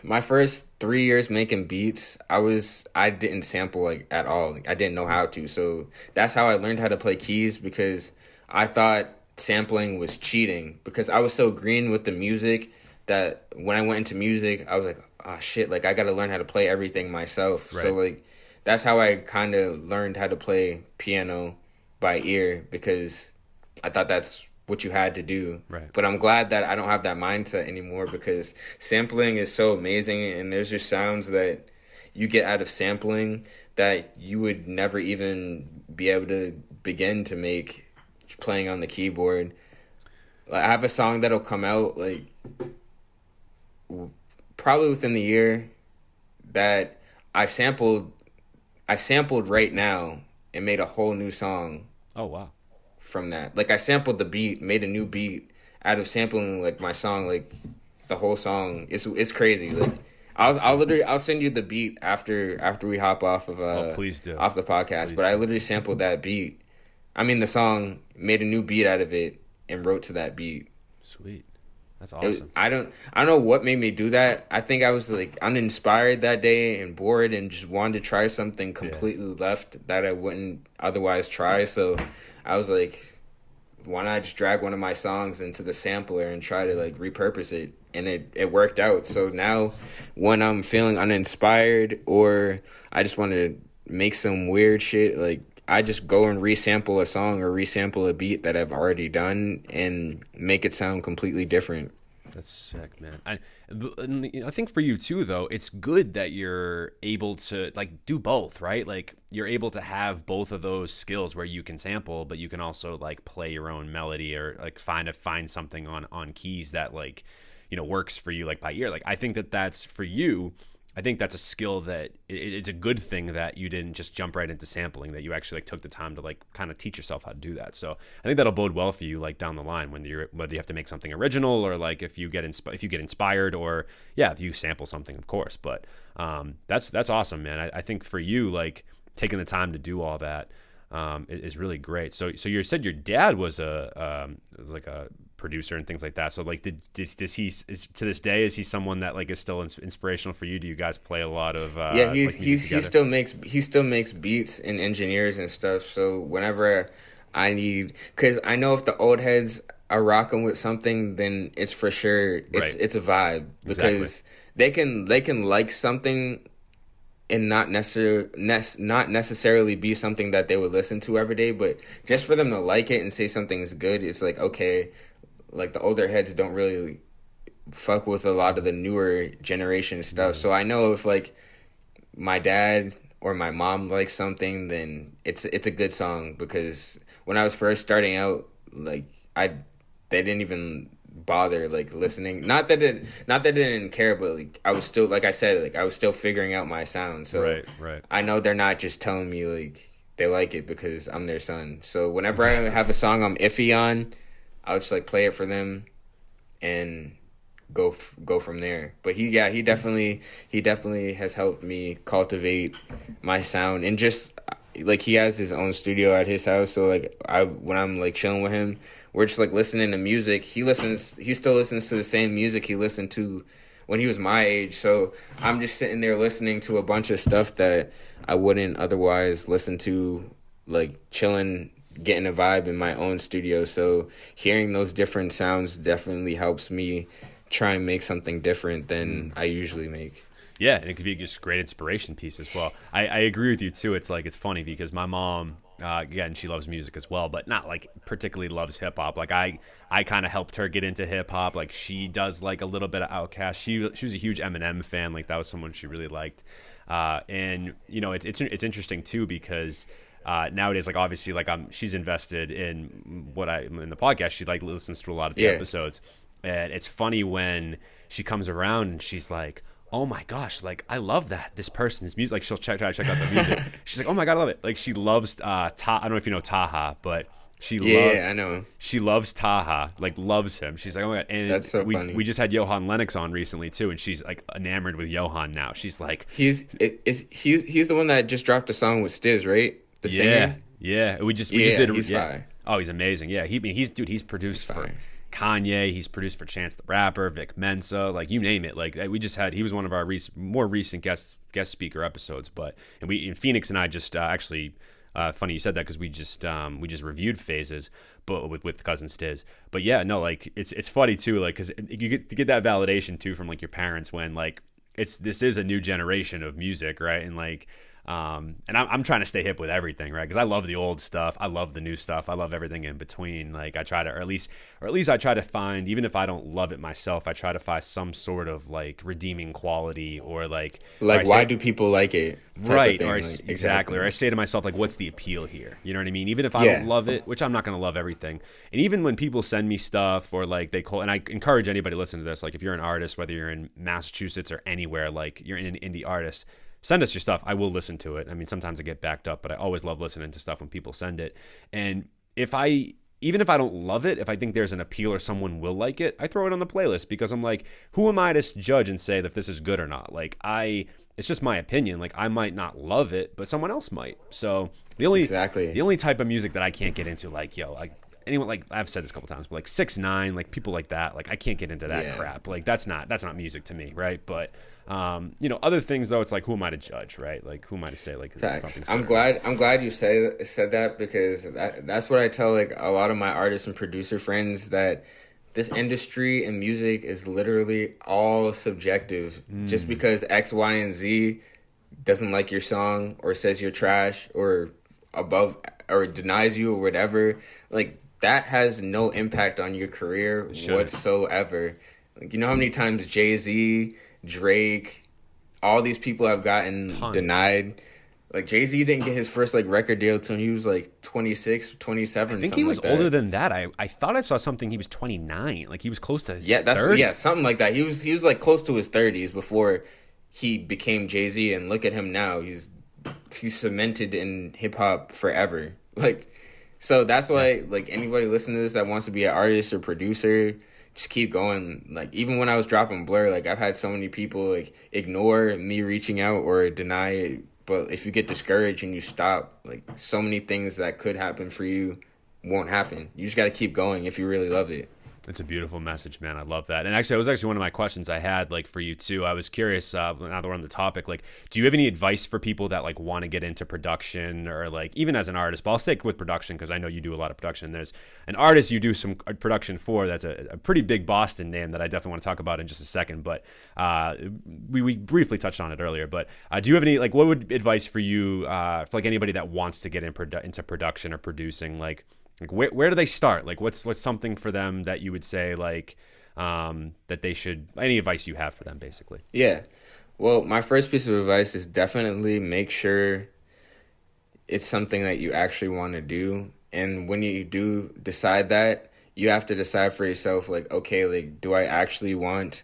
My first 3 years making beats, I didn't sample like at all. Like, I didn't know how to. So that's how I learned how to play keys, because I thought sampling was cheating, because I was so green with the music that when I went into music, I was like, oh shit, like I got to learn how to play everything myself. Right. So like that's how I kind of learned how to play piano by ear, because I thought that's what you had to do. Right. But I'm glad that I don't have that mindset anymore, because sampling is so amazing, and there's just sounds that you get out of sampling that you would never even be able to begin to make playing on the keyboard. Like, I have a song that'll come out like probably within the year that I sampled right now and made a whole new song. Oh wow. From that, like I sampled the beat, made a new beat out of sampling like my song, like the whole song. It's crazy. Like I'll send you the beat after we hop off of please do. Off the podcast. Please but I literally sampled that beat. I mean the song, made a new beat out of it, and wrote to that beat. Sweet, that's awesome. I don't know what made me do that. I think I was like uninspired that day and bored and just wanted to try something completely left that I wouldn't otherwise try. So I was like, why not just drag one of my songs into the sampler and try to like repurpose it? And it worked out. So now when I'm feeling uninspired or I just want to make some weird shit, like I just go and resample a song or resample a beat that I've already done and make it sound completely different. That's sick, man. I think for you too, though, it's good that you're able to like do both, right? Like you're able to have both of those skills where you can sample, but you can also like play your own melody or like find something on keys that like, you know, works for you like by ear. Like I think that's for you. I think that's a skill that it's a good thing that you didn't just jump right into sampling, that you actually like took the time to like kind of teach yourself how to do that. So I think that'll bode well for you like down the line whether you have to make something original or like if you get inspired or if you sample something, of course. But that's awesome, man. I think for you like taking the time to do all that is really great. So you said your dad was like a producer and things like that. So like does he to this day, is he someone that like is still inspirational for you? Do you guys play a lot of he still makes beats and engineers and stuff. So whenever I need, because I know if the old heads are rocking with something, then it's for sure it's a vibe, because they can like something and not necessarily be something that they would listen to every day, but just for them to like it and say something is good, it's like, okay, like the older heads don't really fuck with a lot of the newer generation stuff. So I know if like my dad or my mom likes something, then it's a good song, because when I was first starting out, like they didn't even bother like listening. Not that they didn't care, but like I was still, like I said, like I was still figuring out my sound. So right. I know they're not just telling me like they like it because I'm their son. So whenever I have a song I'm iffy on, I'll just like play it for them and go from there. But he definitely has helped me cultivate my sound, and just like he has his own studio at his house. So like when I'm like chilling with him, we're just like listening to music. He still listens to the same music he listened to when he was my age. So I'm just sitting there listening to a bunch of stuff that I wouldn't otherwise listen to, like chilling, getting a vibe in my own studio. So hearing those different sounds definitely helps me try and make something different than I usually make. Yeah, and it could be just a great inspiration piece as well. I agree with you too. It's like, it's funny because my mom, again, she loves music as well, but not like particularly loves hip hop. Like I kind of helped her get into hip hop. Like she does like a little bit of Outkast. She was a huge Eminem fan. Like that was someone she really liked. And you know, it's interesting too, because nowadays, like obviously, like she's invested in in the podcast. She like listens to a lot of the episodes, and it's funny when she comes around and she's like, "Oh my gosh, like I love this person's music." Like she'll try to check out the music. She's like, "Oh my god, I love it." Like she loves I don't know if you know Taha, but I know. She loves Taha, like loves him. She's like, "Oh my god!" And that's so funny. We just had Johan Lennox on recently too, and she's like enamored with Johan now. She's like, he's the one that just dropped a song with Stiz, right? The singer? Yeah. We just did. He's fire. Oh, he's amazing. Yeah, he's produced for Kanye. He's produced for Chance the Rapper, Vic Mensa, like you name it. Like he was one of our more recent guest speaker episodes. And Phoenix and I just actually. Funny you said that, because we just reviewed Phases, but with Cousin Stiz. But yeah, no, like it's funny too, like because you get that validation too from like your parents when like this is a new generation of music, right? And like and I'm trying to stay hip with everything, right? Because I love the old stuff, I love the new stuff, I love everything in between. Like I try to, or at least I try to find, even if I don't love it myself, I try to find some sort of like redeeming quality, or like why do people like it? Right, or exactly. Or I say to myself, like, what's the appeal here? You know what I mean? Even if I don't love it, which I'm not going to love everything. And even when people send me stuff, or like they call, and I encourage anybody to listen to this, like if you're an artist, whether you're in Massachusetts or anywhere, like you're an indie artist, send us your stuff. I will listen to it. I mean, sometimes I get backed up, but I always love listening to stuff when people send it. And even if I don't love it, if I think there's an appeal or someone will like it, I throw it on the playlist, because I'm like, who am I to judge and say that this is good or not? Like it's just my opinion. Like I might not love it, but someone else might. So the only type of music that I can't get into, like anyone, like I've said this a couple times, but like 6ix9ine, like people like that, like I can't get into that crap. Like that's not music to me, right? But other things though, it's like, who am I to judge, right? Like who am I to say like something's I'm glad you said that, because that's what I tell like a lot of my artists and producer friends, that this industry and music is literally all subjective. Just because X, Y, and Z doesn't like your song, or says you're trash, or above, or denies you, or whatever, like that has no impact on your career whatsoever. Like, you know how many times Jay-Z, Drake, all these people have gotten Tons. denied? Like, Jay-Z didn't get his first, like, record deal until he was, like, 26, 27, I think something he was like that. older than that. I thought I saw something. He was 29. Like he was close to his Yeah, that's 30. something like that. He was like close to his 30s before he became Jay-Z, and look at him now. He's cemented in hip hop forever. Like, so that's why like anybody listening to this that wants to be an artist or producer, just keep going. Like, even when I was dropping Blur, like I've had so many people like ignore me reaching out or deny it. But if you get discouraged and you stop, like so many things that could happen for you won't happen. You just got to keep going if you really love it. It's a beautiful message, man. I love that. And actually, it was actually one of my questions I had, like, for you too. I was curious, now that we're on the topic, like, do you have any advice for people that, like, want to get into production or, like, even as an artist? But I'll stick with production because I know you do a lot of production. There's an artist you do some production for that's a pretty big Boston name that I definitely want to talk about in just a second. But we briefly touched on it earlier. But do you have any, like, what would advice for you for, like, anybody that wants to get into production or producing, like where do they start? Like, what's something for them that you would say, like, that they should, any advice you have for them, basically? Yeah. Well, my first piece of advice is definitely make sure it's something that you actually want to do. And when you do decide that, you have to decide for yourself, like, okay, like, do I actually want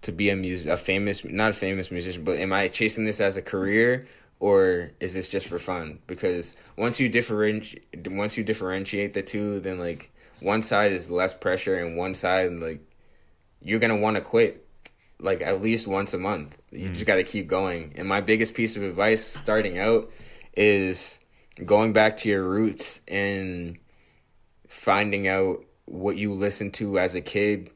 to be not a famous musician, but am I chasing this as a career? Or is this just for fun? Because once you differentiate the two, then like one side is less pressure and one side, like, you're gonna want to quit like at least once a month. You just got to keep going. And my biggest piece of advice starting out is going back to your roots and finding out what you listened to as a kid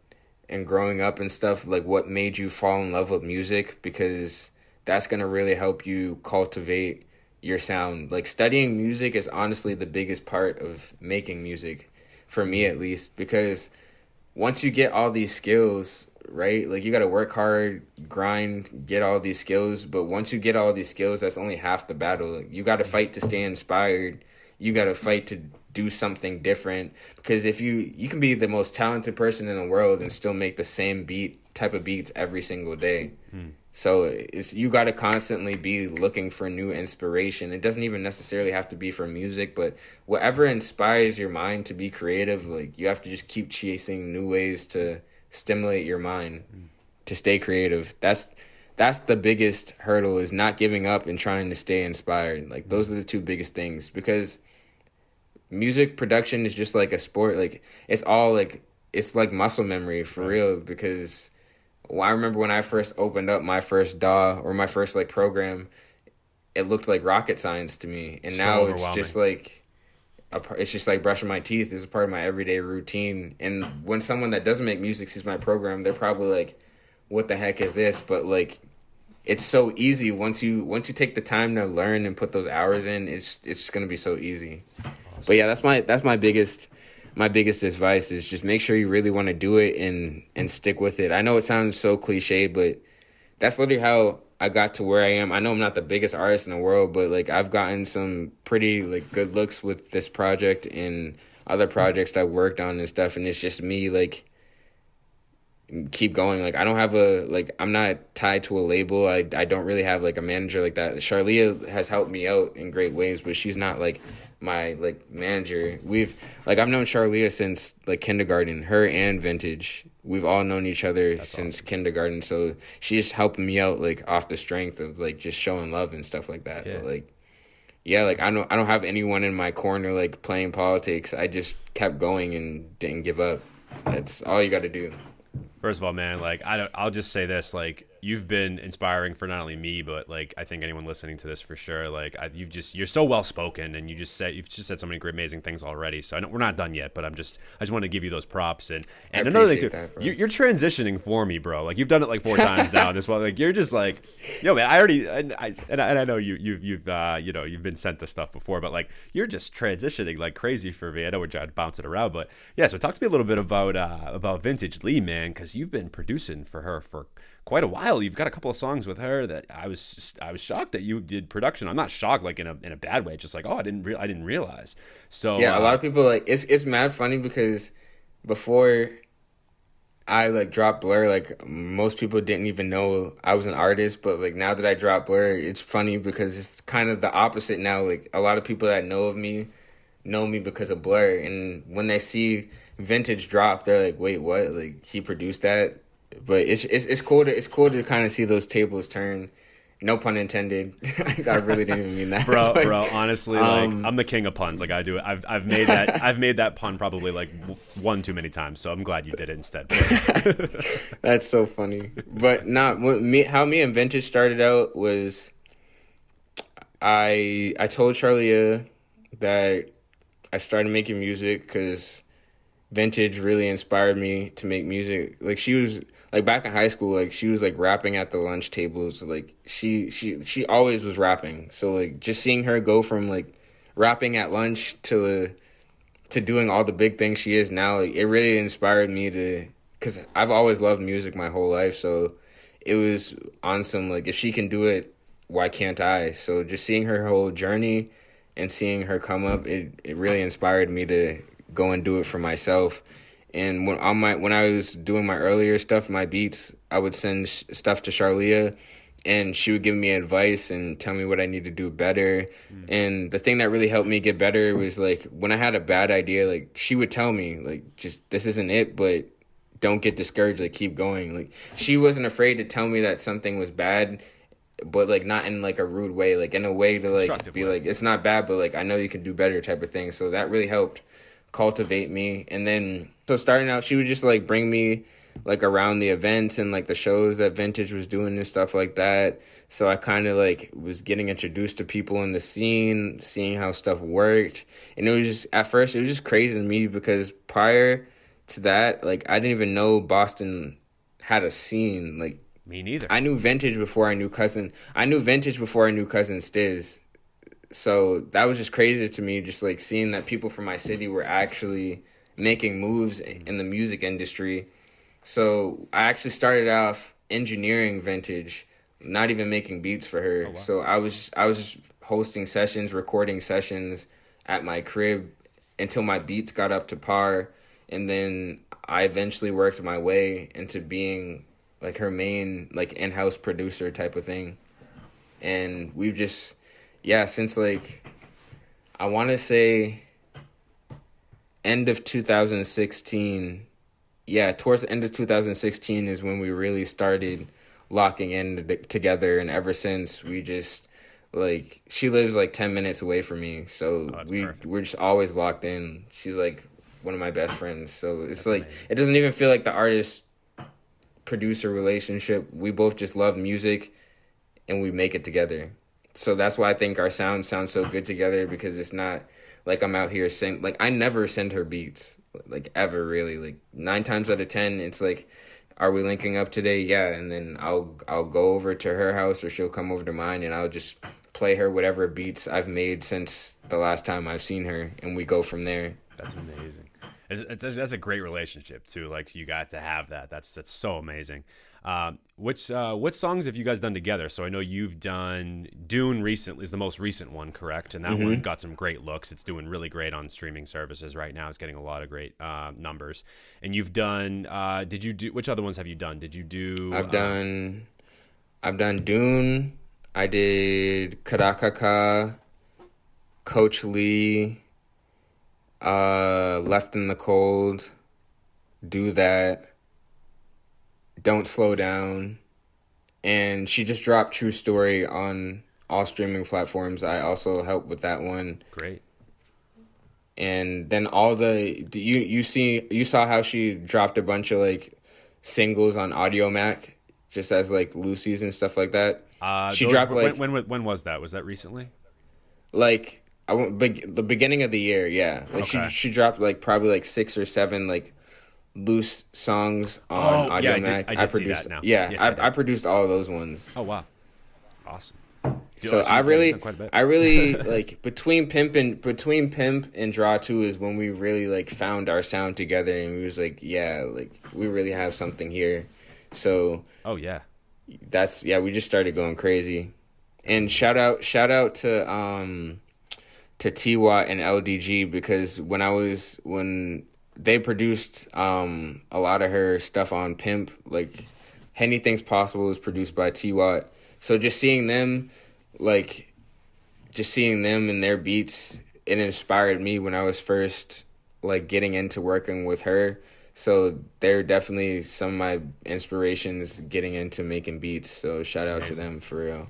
and growing up and stuff, like what made you fall in love with music, because that's going to really help you cultivate your sound. Like, studying music is honestly the biggest part of making music, for me at least, because once you get all these skills, right, like, you got to work hard, grind, get all these skills, but once you get all these skills, that's only half the battle. Like, you got to fight to stay inspired. You got to fight to do something different, because if you can be the most talented person in the world and still make the same type of beats every single day. So you got to constantly be looking for new inspiration. It doesn't even necessarily have to be for music, but whatever inspires your mind to be creative, like, you have to just keep chasing new ways to stimulate your mind to stay creative. That's the biggest hurdle, is not giving up and trying to stay inspired. Like, those are the two biggest things, because music production is just like a sport. Like, it's like muscle memory for real, because I remember when I first opened up my first DAW or my first like program, it looked like rocket science to me, and now it's just like brushing my teeth. It's a part of my everyday routine. And when someone that doesn't make music sees my program, they're probably like, "What the heck is this?" But like, it's so easy once you take the time to learn and put those hours in. It's just gonna be so easy. Awesome. But yeah, that's my biggest advice, is just make sure you really want to do it and stick with it. I know it sounds so cliche, but that's literally how I got to where I am. I know I'm not the biggest artist in the world, but like, I've gotten some pretty like good looks with this project and other projects that I've worked on and stuff. And it's just me, like, keep going. Like, I don't have I'm not tied to a label. I don't really have like a manager like that. Charlia has helped me out in great ways, but she's not like my like manager. I've known Charlia since like kindergarten, her and Vintage. We've all known each other since kindergarten. So she's helping me out like off the strength of like just showing love and stuff like that. Yeah. But like, yeah, like, I don't have anyone in my corner like playing politics. I just kept going and didn't give up. That's all you got to do. First of all, man, like, I'll just say this, like, you've been inspiring for not only me, but like, I think anyone listening to this for sure. Like, you're so well spoken, and you've just said so many great, amazing things already. So I know we're not done yet, but I just want to give you those props. And another thing too, you're transitioning for me, bro. Like, you've done it like 4 times now, and this one, like, you're just like, yo, man, I know you've been sent this stuff before, but like, you're just transitioning like crazy for me. I know we're trying to bounce it around, but yeah. So talk to me a little bit about Vintage Lee, man, because you've been producing for her for quite a while. You've got a couple of songs with her that I was shocked that you did production. I'm not shocked like in a bad way, just like, oh, I didn't realize. So yeah, a lot of people, like, it's mad funny, because before I like dropped Blur, like most people didn't even know I was an artist, but like now that I dropped Blur, it's funny because it's kind of the opposite now. Like a lot of people that know me because of Blur, and when they see Vintage drop, they're like, "Wait, what? Like he produced that?" But it's cool to kind of see those tables turn. No pun intended. I really didn't even mean that. Bro, honestly, like I'm the king of puns. Like I do it. I've made that pun probably like one too many times. So I'm glad you did it instead. That's so funny. But how me and Vintage started out was I told Charlia that I started making music because Vintage really inspired me to make music. Like she was like back in high school, like she was like rapping at the lunch tables. Like she always was rapping. So like just seeing her go from like rapping at lunch to doing all the big things she is now, like it really inspired me to, because I've always loved music my whole life. So it was on some like, if she can do it, why can't I? So just seeing her whole journey and seeing her come up, it really inspired me to go and do it for myself. And when I was doing my earlier stuff, my beats, I would send stuff to Charlia, and she would give me advice and tell me what I need to do better. And the thing that really helped me get better was like when I had a bad idea, like she would tell me like, just this isn't it, but don't get discouraged, like keep going. Like she wasn't afraid to tell me that something was bad, but like not in like a rude way, like in a way to like be like, it's not bad, but like I know you can do better type of thing. So that really helped cultivate me. And then so starting out, she would just like bring me like around the events and like the shows that Vintage was doing and stuff like that. So I kind of like was getting introduced to people in the scene, seeing how stuff worked. And it was just, at first it was just crazy to me because prior to that, like I didn't even know Boston had a scene. Like me neither. I knew Vintage before I knew Cousin Stiz. So that was just crazy to me, just like seeing that people from my city were actually making moves in the music industry. So I actually started off engineering Vintage, not even making beats for her. Oh, wow. So I was just hosting sessions, recording sessions at my crib until my beats got up to par, and then I eventually worked my way into being like her main like in-house producer type of thing. And we've just since like, I want to say end of 2016. Yeah, towards the end of 2016 is when we really started locking in together. And ever since, we just, like, she lives like 10 minutes away from me. So we're just always locked in. She's like one of my best friends. So it's that's like, amazing. It doesn't even feel like the artist-producer relationship. We both just love music and we make it together. So that's why I think our sound sounds so good together, because it's not like I'm out here saying, like, I never send her beats, like, ever, really. Like, 9 times out of 10, it's like, are we linking up today? Yeah, and then I'll go over to her house, or she'll come over to mine, and I'll just play her whatever beats I've made since the last time I've seen her, and we go from there. That's amazing. That's a great relationship, too. Like, you got to have that. That's so amazing. What songs have you guys done together? So I know you've done Dune recently, is the most recent one, correct? And that one got some great looks. It's doing really great on streaming services right now. It's getting a lot of great numbers. And you've done which other ones have you done? Did you do I've done Dune. I did Karakaka, Coach Lee, Left in the Cold, Do That, Don't Slow Down, and she just dropped True Story on all streaming platforms. I also helped with that one. Great. And then you saw how she dropped a bunch of like singles on Audio Mac, just as like Lucy's and stuff like that. She dropped like when was that? Was that recently? Like the beginning of the year, yeah. Like okay. she dropped like probably like 6 or 7 like loose songs on Audio Mac. I produced that now. Yeah, yes, I produced all of those ones. Oh wow, awesome. So I really like between Pimp and Draw 2 is when we really like found our sound together, and we was like, yeah, like we really have something here. So we just started going crazy. And shout out to T-Watt and LDG, because when they produced a lot of her stuff on Pimp. Like Anything's Possible was produced by T-Watt. So just seeing them and their beats, it inspired me when I was first like getting into working with her. So they're definitely some of my inspirations getting into making beats. So shout out to them for real.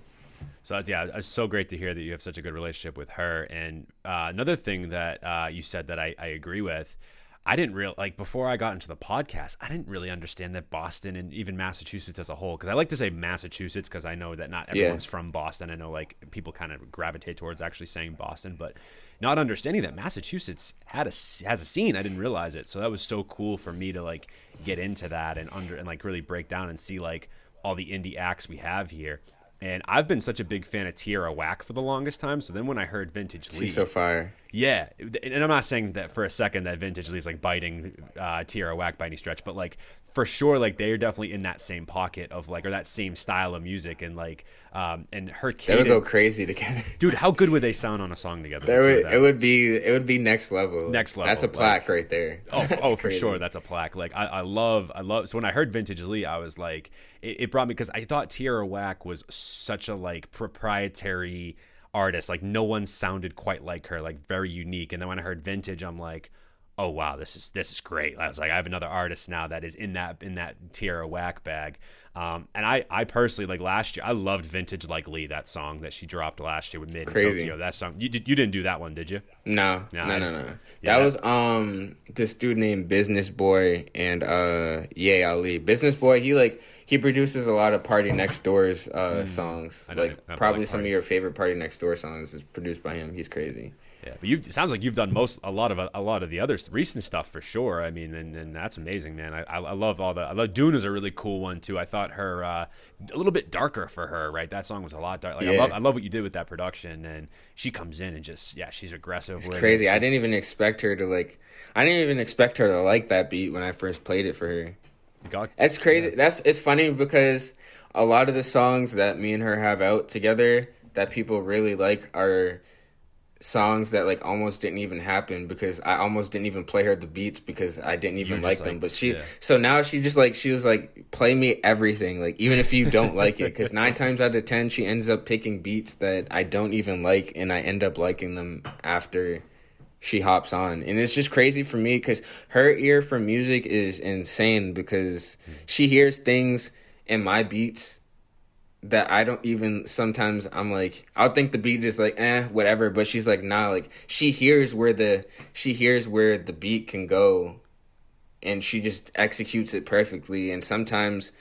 So yeah, it's so great to hear that you have such a good relationship with her. And another thing that you said that I agree with, I didn't like before I got into the podcast, I didn't really understand that Boston and even Massachusetts as a whole, because I like to say Massachusetts because I know that not everyone's from Boston. I know like people kind of gravitate towards actually saying Boston, but not understanding that Massachusetts has a scene. I didn't realize it. So that was so cool for me to like get into that and like really break down and see like all the indie acts we have here. And I've been such a big fan of Tierra Whack for the longest time. So then when I heard Vintage Lee, she's so fire. Yeah, and I'm not saying that for a second that Vintage Lee is like biting Tierra Whack by any stretch, but like for sure, like they are definitely in that same pocket of like, or that same style of music, and like, and her cadence, they would go crazy together, dude. How good would they sound on a song together? It would be next level. Next level. That's a plaque right there. Oh, for sure, that's a plaque. Like I love. So when I heard Vintage Lee, I was like, it brought me, because I thought Tierra Whack was such a like proprietary artist. Like no one sounded quite like her, like very unique. And then when I heard Vintage, I'm like, oh wow, this is great. I was like, I have another artist now that is in that Tierra Whack bag. And I personally, like last year, I loved Vintage Like Lee, that song that she dropped last year with Made in Tokyo. That song, you didn't do that one, did you? No. Yeah, that was this dude named Business Boy and Ye Ali. Business Boy, he produces a lot of Party Next Door's songs. Like probably some of your favorite Party Next Door songs is produced by him. He's crazy. Yeah, but it sounds like you've done a lot of the other recent stuff for sure. I mean, and that's amazing, man. I love I love Duna's a really cool one too. I thought her a little bit darker for her, right? That song was a lot dark. Like I love what you did with that production, and she comes in and just she's aggressive. It's crazy. I didn't even expect her to like that beat when I first played it for her. That's crazy. Yeah. It's funny because a lot of the songs that me and her have out together that people really like are songs that like almost didn't even happen, because I almost didn't even play her the beats because I didn't even like them. But so now she was like, play me everything, like even if you don't like it, because 9 times out of 10 she ends up picking beats that I don't even like, and I end up liking them after she hops on. And it's just crazy for me because her ear for music is insane, because she hears things in my beats that I don't even, sometimes I'm like, I'll think the beat is like, whatever, but she's like, nah, like she hears where the beat can go, and she just executes it perfectly. And sometimes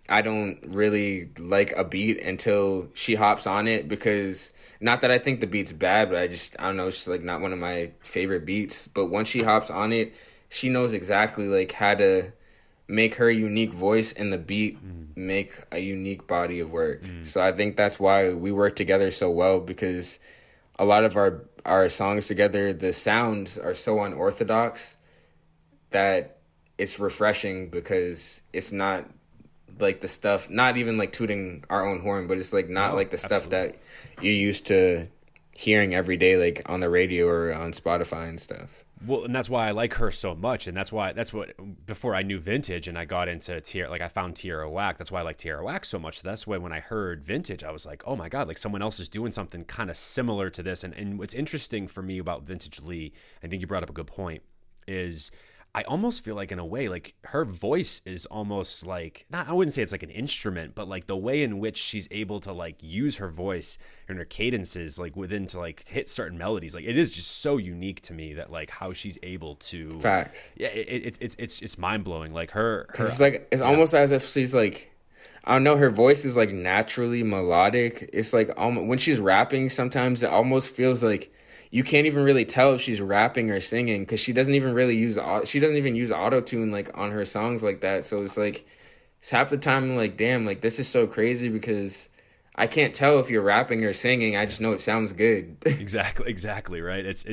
I don't really like a beat until she hops on it, because not that I think the beat's bad, but I don't know, it's just like not one of my favorite beats. But once she hops on it, she knows exactly like how to make her unique voice and the beat make a unique body of work. So I think that's why we work together so well, because a lot of our songs together, the sounds are so unorthodox that it's refreshing, because it's not like the stuff, not even like tooting our own horn, but it's like not like the stuff that you're used to hearing every day, like on the radio or on Spotify and stuff. Well, and that's why I like her so much, and that's what before I knew Vintage and I got into I found Tierra Whack. That's why I like Tierra Whack so much. So that's why when I heard Vintage, I was like, oh my god, like someone else is doing something kind of similar to this. And what's interesting for me about Vintage Lee, I think you brought up a good point, is I almost feel like in a way, like her voice is almost like, I wouldn't say it's like an instrument, but like the way in which she's able to like use her voice and her cadences like within to like hit certain melodies. Like it is just so unique to me that like how she's able to. Facts. Yeah, it's mind blowing. Like her it's like it's almost as if she's like, I don't know, her voice is like naturally melodic. It's like when she's rapping, sometimes it almost feels like you can't even really tell if she's rapping or singing, because she doesn't even use auto-tune like on her songs like that. So it's like, it's half the time I'm like, damn, like this is so crazy, because I can't tell if you're rapping or singing. I just know it sounds good. Exactly, right.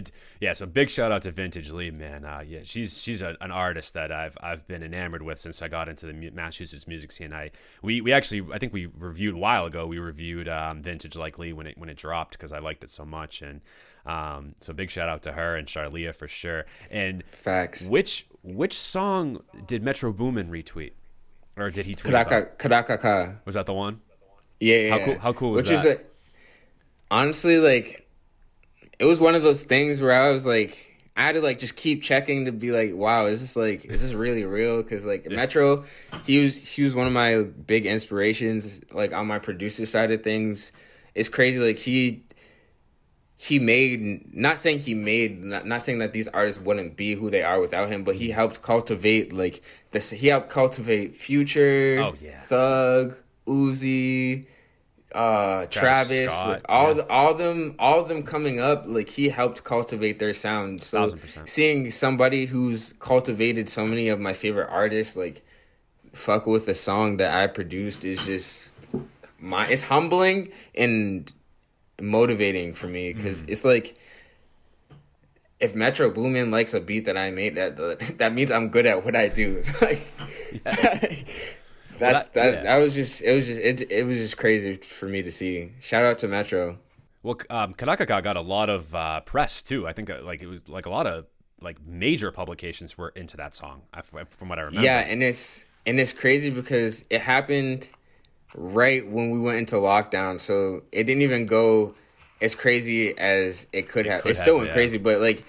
Yeah. So big shout out to Vintage Lee, man. Yeah, she's an artist that I've been enamored with since I got into the Massachusetts music scene. We actually, I think we reviewed a while ago. We reviewed Vintage Like Lee when it dropped because I liked it so much, and so big shout out to her and Charlia for sure. And Facts. Which song did Metro Boomin retweet, or did he tweet about? Kadaka. Was that the one? Yeah. How cool was Which that? is honestly, like, it was one of those things where I was like, I had to like just keep checking to be like, wow, is this really real? Because like Metro, he was one of my big inspirations, like on my producer side of things. It's crazy, like he made, not saying that these artists wouldn't be who they are without him, but he helped cultivate like this. He helped cultivate Future, Thug, Uzi, Travis, Scott, like all of them coming up, like he helped cultivate their sound. So 1000%. seeing somebody who's cultivated so many of my favorite artists like fuck with the song that I produced is just it's humbling and motivating for me, because it's like, if Metro Boomin likes a beat that I made, that means I'm good at what I do. Like, that was just crazy for me to see. Shout out to Metro. Well, Kanakaka got a lot of press too. I think like it was like a lot of like major publications were into that song, from what I remember. Yeah, and it's crazy because it happened right when we went into lockdown, so it didn't even go as crazy as it could have. It still went crazy, but like,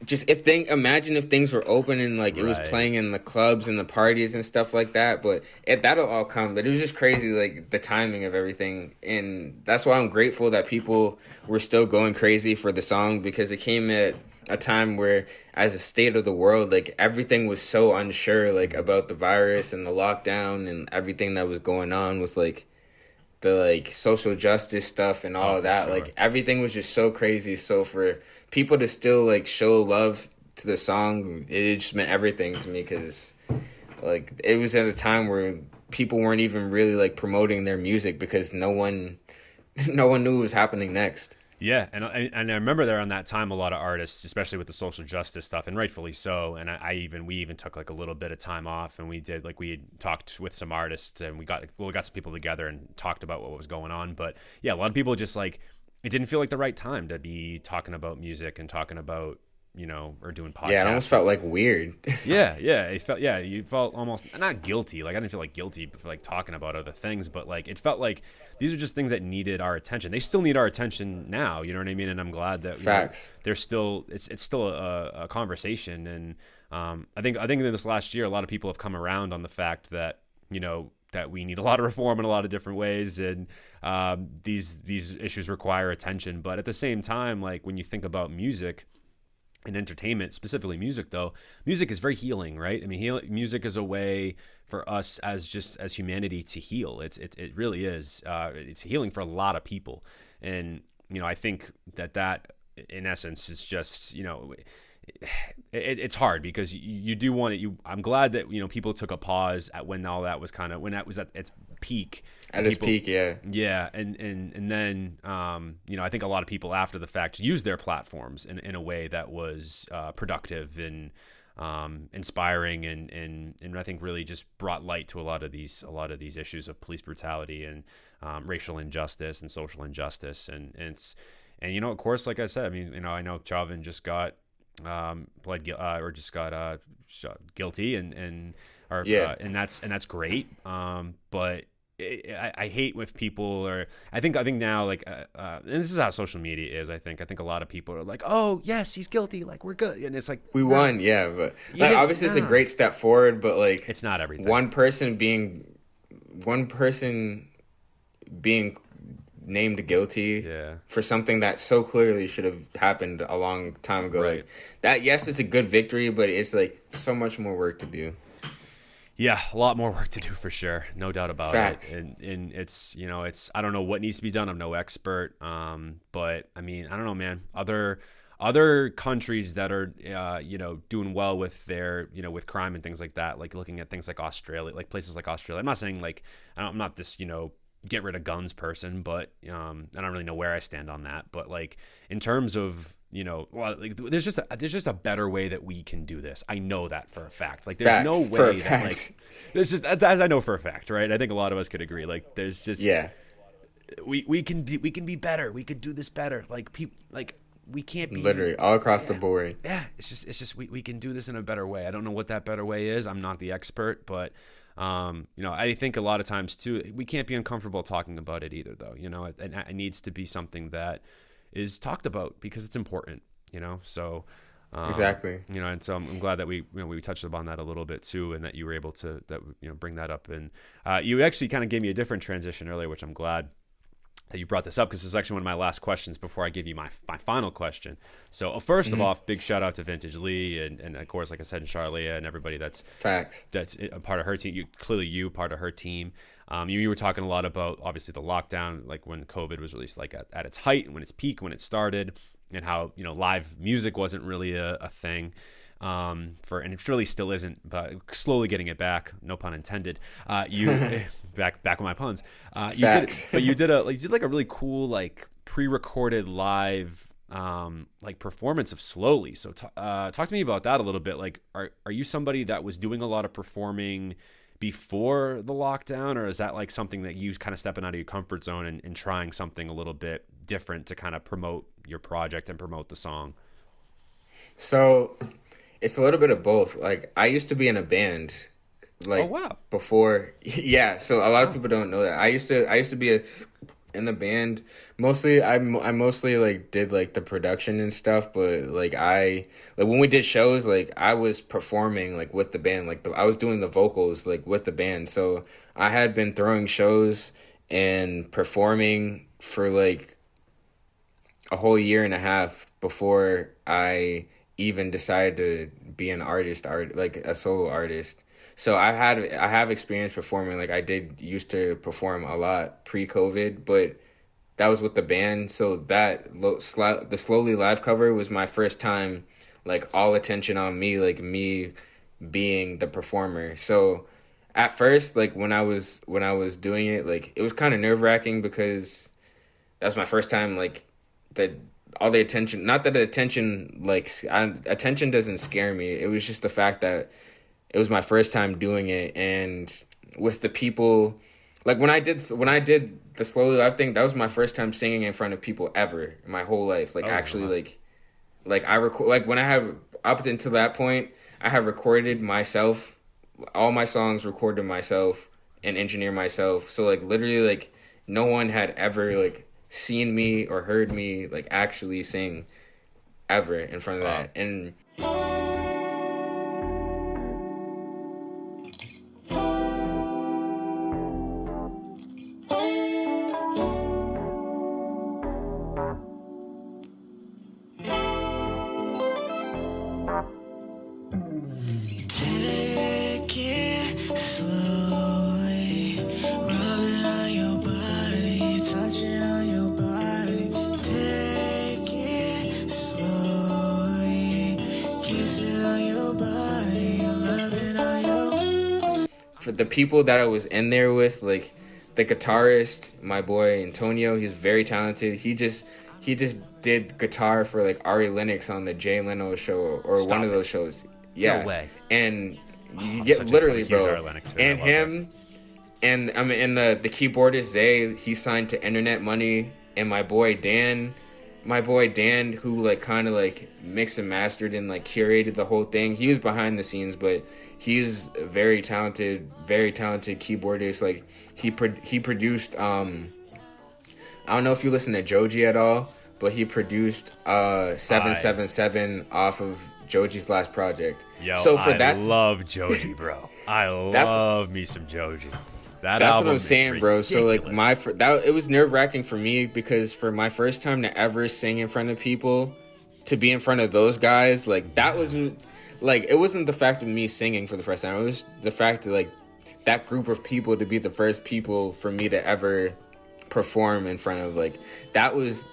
just imagine if things were open and like it was playing in the clubs and the parties and stuff like that. But that'll all come. But it was just crazy, like the timing of everything, and that's why I'm grateful that people were still going crazy for the song, because it came at a time where, as a state of the world, like everything was so unsure, like about the virus and the lockdown and everything that was going on with like the like social justice stuff and all of that. Sure. Like everything was just so crazy. So for people to still like show love to the song, it just meant everything to me, because like it was at a time where people weren't even really like promoting their music because no one knew what was happening next. Yeah, and I remember there on that time, a lot of artists, especially with the social justice stuff, and rightfully so. And we even took like a little bit of time off, and we had talked with some artists, and we got some people together and talked about what was going on. But yeah, a lot of people just like, it didn't feel like the right time to be talking about music and talking about, or doing podcasts. Yeah, it almost felt like weird. You felt almost not guilty. Like I didn't feel like guilty for like talking about other things, but like it felt like these are just things that needed our attention. They still need our attention now. You know what I mean? And I'm glad that there's still it's still a conversation. And I think in this last year, a lot of people have come around on the fact that that we need a lot of reform in a lot of different ways, and these issues require attention. But at the same time, like when you think about music and entertainment, specifically music, though, music is very healing, right? I mean, music is a way for us as humanity to heal. It really is. It's healing for a lot of people, and I think that in essence is just it's hard because you do want it. I'm glad that people took a pause at when all that was when that was at its peak. At its peak, yeah. Yeah, and then I think a lot of people after the fact used their platforms in a way that was productive and inspiring, and I think really just brought light to a lot of these issues of police brutality and racial injustice and social injustice, and of course, like I said, I mean, I know Chauvin just got guilty and that's great. But I hate with people, or I think now, like, and this is how social media is. I think a lot of people are like, oh yes, he's guilty, like we're good, and it's like we won, yeah. But like, obviously it's a great step forward, but like it's not everything. One person being named guilty for something that so clearly should have happened a long time ago. Right. Like that, yes, it's a good victory, but it's like so much more work to do. Yeah, a lot more work to do for sure, no doubt about Facts. it. And it's it's, I don't know what needs to be done. I'm no expert, but I mean, I don't know, man. Other countries that are doing well with their with crime and things like that, like looking at things like Australia, like places like Australia. I'm not saying like I'm not this get rid of guns person, but I don't really know where I stand on that. But like in terms of, you know, like there's just a better way that we can do this. I know that for a fact. Like there's no way that like this is that I know for a fact, right? I think a lot of us could agree. Like there's just we can be better. We could do this better. Like people like we can't be literally all across the board. Yeah, it's just we can do this in a better way. I don't know what that better way is. I'm not the expert, but you know, I think a lot of times too, we can't be uncomfortable talking about it either, though. You know, it needs to be something that is talked about because it's important. You know, so exactly. You know, and so I'm glad that we touched upon that a little bit too, and that you were able to bring that up. And you actually kind of gave me a different transition earlier, which I'm glad that you brought this up, because this is actually one of my last questions before I give you my final question. So first of all, big shout out to Vintage Lee and of course, like I said, Charlia and everybody that's a part of her team. You part of her team. You were talking a lot about obviously the lockdown, like when COVID was released, like at its height and when its peak, when it started, and how, you know, live music wasn't really a thing. And it really still isn't, but slowly getting it back, no pun intended. Back with my puns. You did a really cool like pre-recorded live like performance of Slowly. So talk to me about that a little bit. Like are you somebody that was doing a lot of performing before the lockdown, or is that like something that you kind of stepping out of your comfort zone and trying something a little bit different to kind of promote your project and promote the song? So it's a little bit of both. Like I used to be in a band, like before. Yeah. So a lot of people don't know that. I used to be in the band. Mostly, I mostly like did like the production and stuff. But like when we did shows, like I was performing like with the band. Like I was doing the vocals like with the band. So I had been throwing shows and performing for like a whole year and a half before I even decided to be an artist, like a solo artist. So I have experience performing. Like I used to perform a lot pre-COVID, but that was with the band. So that the Slowly live cover was my first time, like all attention on me, like me being the performer. So at first, like when I was doing it, like it was kind of nerve-wracking because that was my first time, like all the attention, not that the attention, like attention doesn't scare me. It was just the fact that it was my first time doing it. And with the people, like when I did the Slowly live thing, that was my first time singing in front of people ever in my whole life. Like like I record, like when I have up until that point, I have recorded myself, all my songs recorded myself and engineered myself. So like literally like no one had ever like seen me or heard me like actually sing ever in front of that. And take it slowly, rubbing on your body, touching on your body. Take it slowly, kiss it on your body, rub it on your. for the people that I was in there with, like the guitarist, my boy Antonio, he's very talented. He just did guitar for like Ari Lennox on the Jay Leno show or one of those shows. Yeah. No way. And you get literally, bro. And him, and I mean, and the keyboardist Zay, he signed to Internet Money, and my boy Dan, who like kind of like mixed and mastered and like curated the whole thing. He was behind the scenes, but he's a very talented keyboardist. Like he produced. I don't know if you listen to Joji at all, but he produced 777 off of Joji's last project. Yo, so for I love Joji, bro. I love me some Joji. That's what I'm saying, bro. So like it was nerve-wracking for me because for my first time to ever sing in front of people, to be in front of those guys, like that was like it wasn't the fact of me singing for the first time. It was the fact that like that group of people to be the first people for me to ever perform in front of, like that was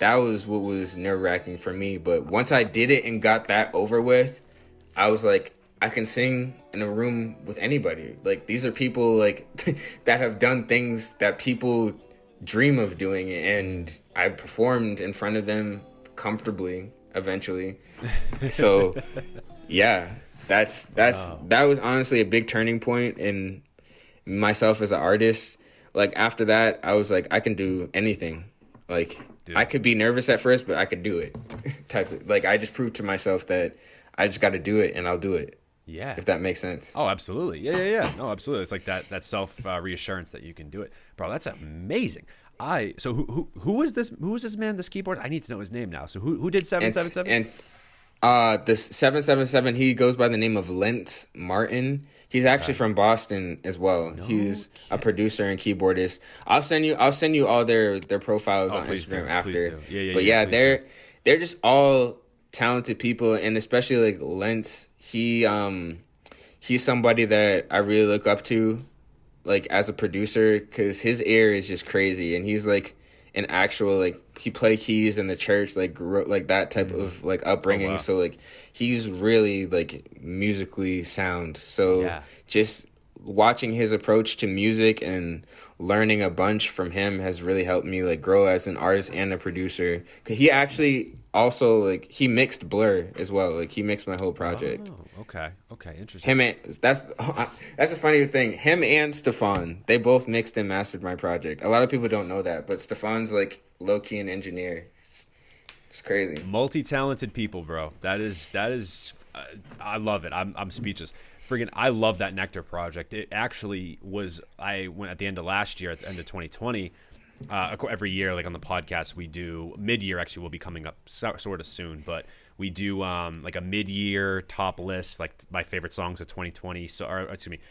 what was nerve-wracking for me. But once I did it and got that over with, I was like, I can sing in a room with anybody. Like these are people like that have done things that people dream of doing it, and I performed in front of them comfortably eventually. So yeah, that was honestly a big turning point in myself as an artist. Like after that, I was like, I can do anything. Like I could be nervous at first, but I could do it. Type of, like I just proved to myself that I just got to do it, and I'll do it. Yeah. If that makes sense. Oh, absolutely. Yeah. No, absolutely. It's like that self reassurance that you can do it, bro. That's amazing. So who was this? Who was this man? This keyboard? I need to know his name now. So who did 777? And this 777, he goes by the name of Lentz Martin. He's actually from Boston as well. He's a producer and keyboardist. I'll send you all their profiles on Instagram after. But they're just all talented people, and especially like Lentz. He's somebody that I really look up to, like as a producer, because his ear is just crazy, and he's like an actual like he played keys in the church, like like that type of like upbringing. Oh, wow. So like he's really like musically sound. So just watching his approach to music and learning a bunch from him has really helped me like grow as an artist and a producer. Cause he actually also like he mixed Blur as well. Like he mixed my whole project. Oh, okay, interesting. That's a funny thing. Him and Stefan, they both mixed and mastered my project. A lot of people don't know that, but Stefan's like low key an engineer. It's crazy. Multi-talented people, bro. That is. I love it. I'm speechless. Friggin', I love that Nectar project. It actually was. I went at the end of last year, at the end of 2020. Every year, like on the podcast, we do mid-year. Actually, will be coming up sort of soon, but we do like a mid-year top list, like my favorite songs of 2020.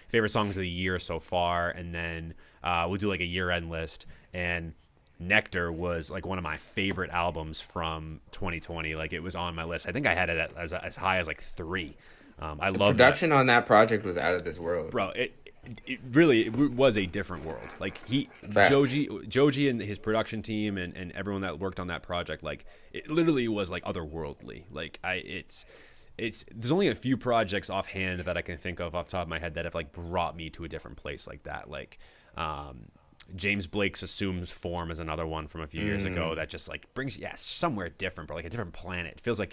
Favorite songs of the year so far, and then we'll do like a year-end list. And Nectar was like one of my favorite albums from 2020. Like it was on my list. I think I had it as high as like 3. I love production on that project was out of this world, bro. It really was a different world. Like Joji and his production team and everyone that worked on that project, like it literally was like otherworldly. Like it's there's only a few projects offhand that I can think of off the top of my head that have like brought me to a different place like that. Like James Blake's Assumed Form is another one from a few years ago that just like brings you somewhere different, but like a different planet. It feels like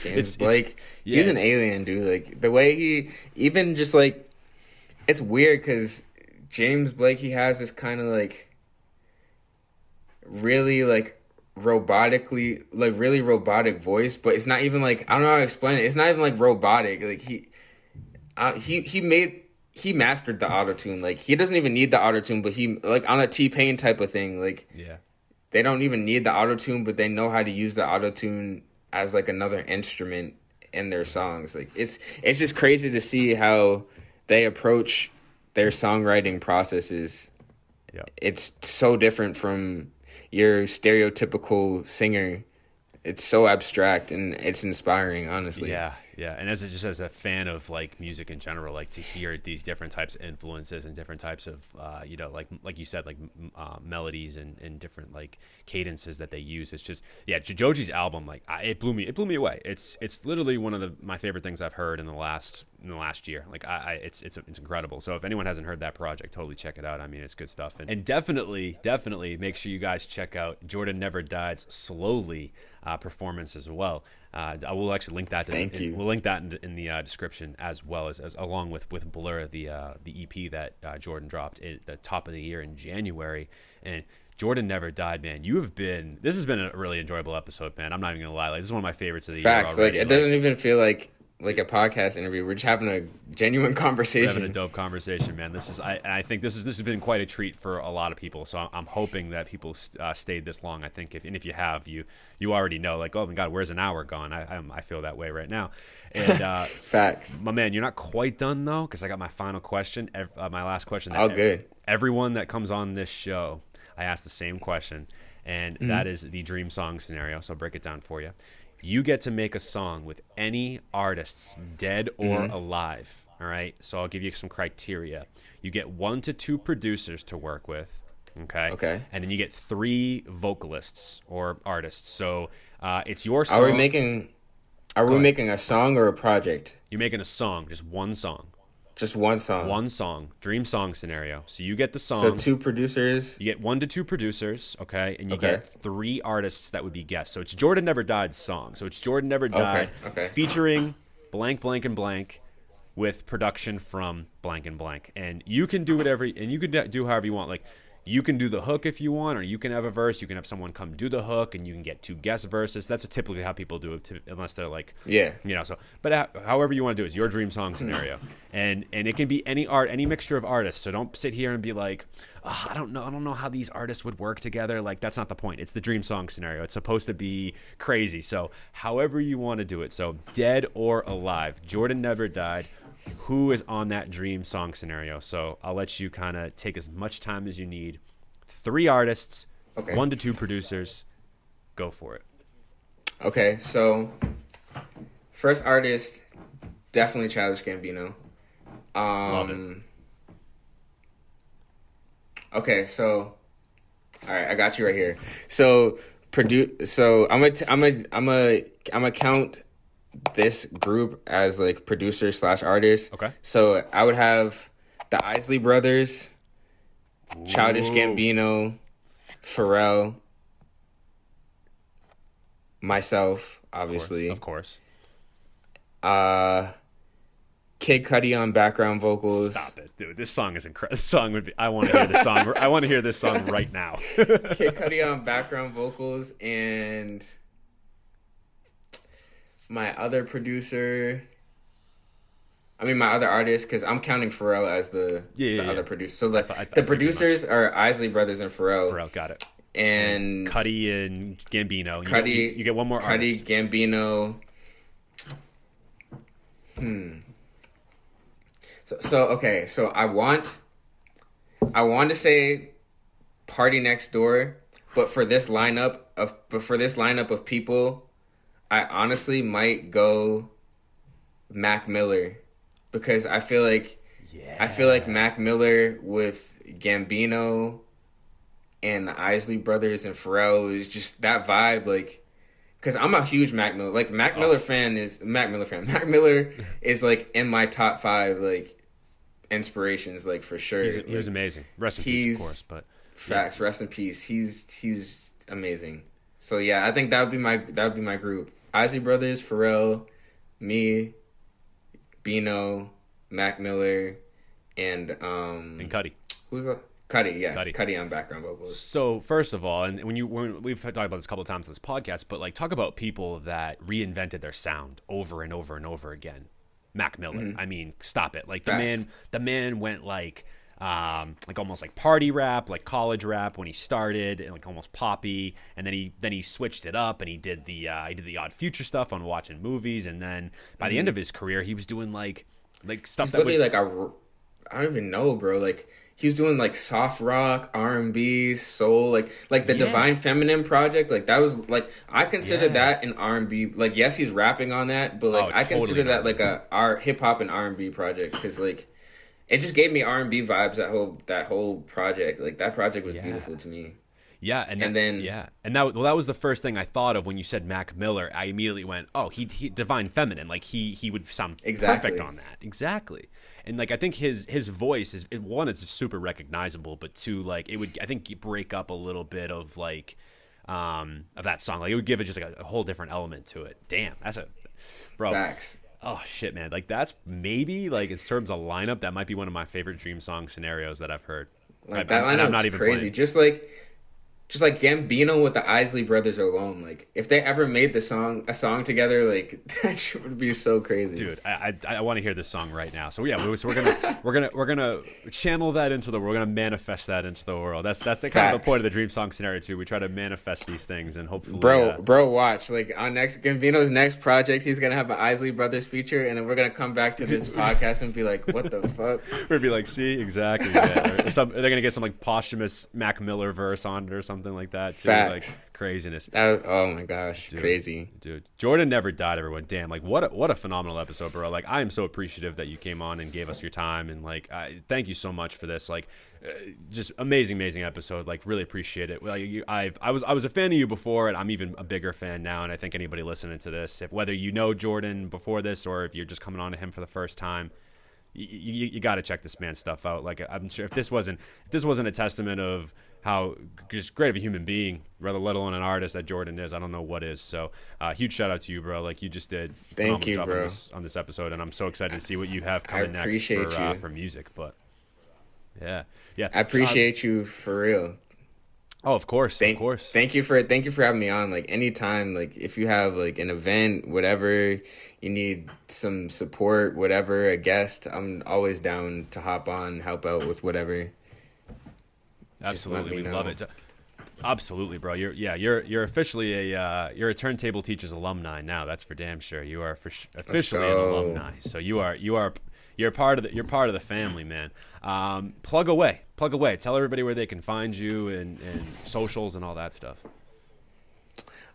James Blake, he's an alien, dude. Like the way he even just like, it's weird because James Blake, he has this kind of like really like robotic voice, but it's not even like, I don't know how to explain it. It's not even like robotic. Like he mastered the autotune. Like he doesn't even need the autotune, but he like on a T-Pain type of thing. Like they don't even need the autotune, but they know how to use the autotune as like another instrument in their songs. Like it's just crazy to see how they approach their songwriting processes. It's so different from your stereotypical singer. It's so abstract and it's inspiring, honestly. Yeah, and as a fan of like music in general, like to hear these different types of influences and different types of like you said, like melodies and different like cadences that they use. It's just Joji's album, like it blew me away. It's literally one of my favorite things I've heard in the last year. Like it's incredible. So if anyone hasn't heard that project, totally check it out. I mean, it's good stuff. And definitely make sure you guys check out Jordan Never Died's Slowly performance as well. I will actually link that. We'll link that in the description as well as along with Blur, the EP that Jordan dropped at the top of the year in January. And Jordan Never Died, man. This has been a really enjoyable episode, man. I'm not even gonna lie. Like this is one of my favorites of the year already. Like it doesn't even feel like a podcast interview. We're just having a genuine conversation. We're having a dope conversation, man. I think this has been quite a treat for a lot of people. So I'm hoping that people stayed this long. I think if you have, you already know, like, oh my God, where's an hour gone? I feel that way right now. And facts, my man. You're not quite done though, because I got my final question. My last question. Good. Everyone that comes on this show, I ask the same question, and that is the dream song scenario. So I'll break it down for you. You get to make a song with any artists, dead or alive. All right. So I'll give you some criteria. You get 1 to 2 producers to work with. Okay. And then you get 3 vocalists or artists. So it's your song. Are we making a song or a project? You're making a song, just one song. Just one song. One song, dream song scenario. So you get the song. So 2 producers. You get 1 to 2 producers, okay, and you get 3 artists that would be guests. So it's Jordan Never Died's song. So it's Jordan Never Died featuring blank, blank, and blank, with production from blank and blank. And you can do whatever, and you can do however you want. Like, you can do the hook if you want, or you can have a verse. You can have someone come do the hook, and you can get 2 guest verses. That's typically how people do it, unless they're like, So, but however you want to do it, it's your dream song scenario, and it can be any art, any mixture of artists. So don't sit here and be like, oh, I don't know how these artists would work together. Like, that's not the point. It's the dream song scenario. It's supposed to be crazy. So however you want to do it. So dead or alive, Jordan Never Died. Who is on that dream song scenario? So I'll let you kind of take as much time as you need. 3 artists, 1 to 2 producers. Go for it. Okay, so first artist, definitely Childish Gambino. Love it. Okay, so all right, I got you right here. So I'm gonna count this group as like producer / artist. Okay. So I would have the Isley Brothers, Childish Gambino, Pharrell, myself, obviously. Of course. Kid Cudi on background vocals. Stop it, dude. This song is incredible. This song would be. I want to hear this song. I want to hear this song right now. Kid Cudi on background vocals, and my other producer. My other artist, because I'm counting Pharrell as the other producer. So the producers are Isley Brothers and Pharrell. Pharrell, got it. And Cudi and Gambino. You get one more Cudi, artist. Gambino. So I want to say Party Next Door, but for this lineup of people, I honestly might go Mac Miller, because I feel like Mac Miller with Gambino and the Isley Brothers and Pharrell is just that vibe, like. Because I'm a huge Mac Miller. Like, Mac Miller Mac Miller is, like, in my top 5, like, inspirations, like, for sure. He was amazing. Rest in peace, of course. But facts. Rest in peace. He's amazing. So, yeah, I think that would be my group. Isley Brothers, Pharrell, me, Bino, Mac Miller, and Cudi. Who's the... Cudi, yeah. Cudi on background vocals. So first of all, and when we've talked about this a couple of times on this podcast, but like, talk about people that reinvented their sound over and over and over again. Mac Miller. Mm-hmm. I mean, stop it. Like, the man went like almost like party rap, like college rap when he started, and like almost poppy, and then he switched it up and he did the Odd Future stuff on watching movies, and then by the end of his career, he was doing like stuff that literally I don't even know, bro. Like, he was doing like soft rock, R&B, soul, like the Divine Feminine project. Like, that was like, I consider that an R&B. Like, yes, he's rapping on that, but like I consider that like a hip hop and R&B project, because like it just gave me R&B vibes. That whole project, like that project was beautiful to me. Yeah, and that was the first thing I thought of when you said Mac Miller. I immediately went, oh, he Divine Feminine, like he would sound perfect on that. Exactly. And like, I think his voice is, one, it's super recognizable, but two, like, it would, I think, break up a little bit of like of that song. Like, it would give it just like a whole different element to it. Damn, that's bro. Facts. Oh shit, man. Like, that's maybe, like, in terms of lineup, that might be one of my favorite dream song scenarios that I've heard. Like, that lineup's crazy. Playing. Just like Gambino with the Isley Brothers alone, like, if they ever made a song together, like, that shit would be so crazy. Dude, I want to hear this song right now. So yeah, we're gonna channel that into the world. We're gonna manifest that into the world. That's the kind of the point of the dream song scenario too. We try to manifest these things, and hopefully, bro, watch, like, on Gambino's next project, he's gonna have an Isley Brothers feature, and then we're gonna come back to this podcast and be like, what the fuck? We're gonna be like, see, exactly. Yeah. They're gonna get some like posthumous Mac Miller verse on it or something like that too. Facts. Like, craziness. Oh my gosh, dude, crazy, dude. Jordan Never Died, everyone. Damn, like, what a phenomenal episode, bro. Like, I am so appreciative that you came on and gave us your time, and like, thank you so much for this. Like, just amazing episode. Like, really appreciate it. Well, I was a fan of you before, and I'm even a bigger fan now. And I think anybody listening to this, whether you know Jordan before this or if you're just coming on to him for the first time, you got to check this man's stuff out. Like, I'm sure if this wasn't a testament of how just great of a human being, let alone an artist that Jordan is, I don't know what is. So huge shout out to you, bro. Like, you just did Thank you, job bro. on this episode, and I'm so excited to see what you have coming next appreciate you. For music. But yeah. I appreciate you for real. Oh, of course. Thank you for having me on. Like, anytime, like, if you have like an event, whatever, you need some support, whatever, a guest, I'm always down to hop on, help out with whatever. Absolutely, we love it. Absolutely, bro. You're officially you're a Turntable Teachers alumni now. That's for damn sure. You are officially an alumni. So you're part of the family, man. Plug away. Tell everybody where they can find you and socials and all that stuff.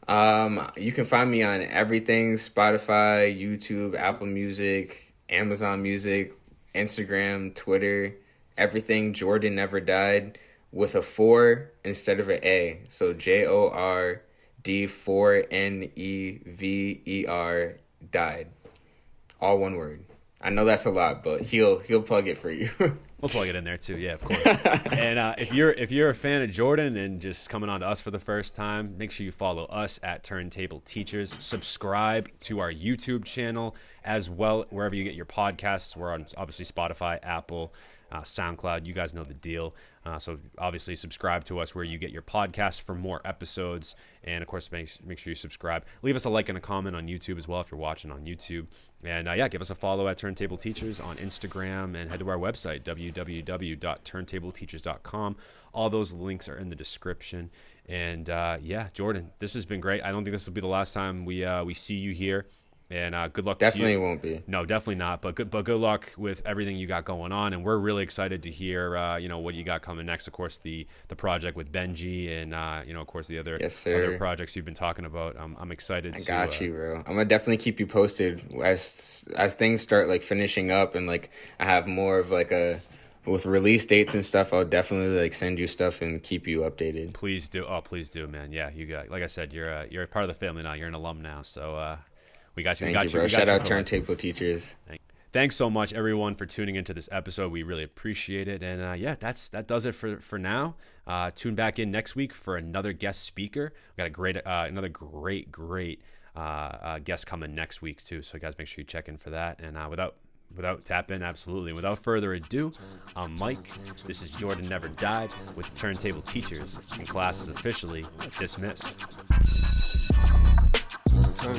You can find me on everything: Spotify, YouTube, Apple Music, Amazon Music, Instagram, Twitter, everything. Jordan Never Died, with a 4 instead of an A. So JORD4NEVER died. All one word. I know that's a lot, but he'll plug it for you. We'll plug it in there too, yeah, of course. And if you're a fan of Jordan and just coming on to us for the first time, make sure you follow us at Turntable Teachers. Subscribe to our YouTube channel as well, wherever you get your podcasts. We're on obviously Spotify, Apple, SoundCloud. You guys know the deal. So obviously subscribe to us where you get your podcasts for more episodes. And of course, make sure you subscribe. Leave us a like and a comment on YouTube as well if you're watching on YouTube. And give us a follow at Turntable Teachers on Instagram, and head to our website, www.turntableteachers.com. All those links are in the description. And Jordan, this has been great. I don't think this will be the last time we see you here. And good luck to you. Definitely won't be. No, definitely not. But good luck with everything you got going on. And we're really excited to hear, what you got coming next. Of course, the project with Benji, and of course the other projects you've been talking about. I'm excited. I got you, bro. I'm gonna definitely keep you posted as things start like finishing up, and like I have more of like with release dates and stuff. I'll definitely like send you stuff and keep you updated. Please do. Oh, please do, man. Yeah, you got. Like I said, you're a part of the family now. You're an alum now, so. We got you. Thank you, bro. Shout out Turntable Teachers. Thanks so much, everyone, for tuning into this episode. We really appreciate it. And that does it for now. Tune back in next week for another guest speaker. We got another great guest coming next week too. So guys, make sure you check in for that. And without further ado, I'm Mike. This is Jordan Never Died with Turntable Teachers, and class is officially dismissed. Turn.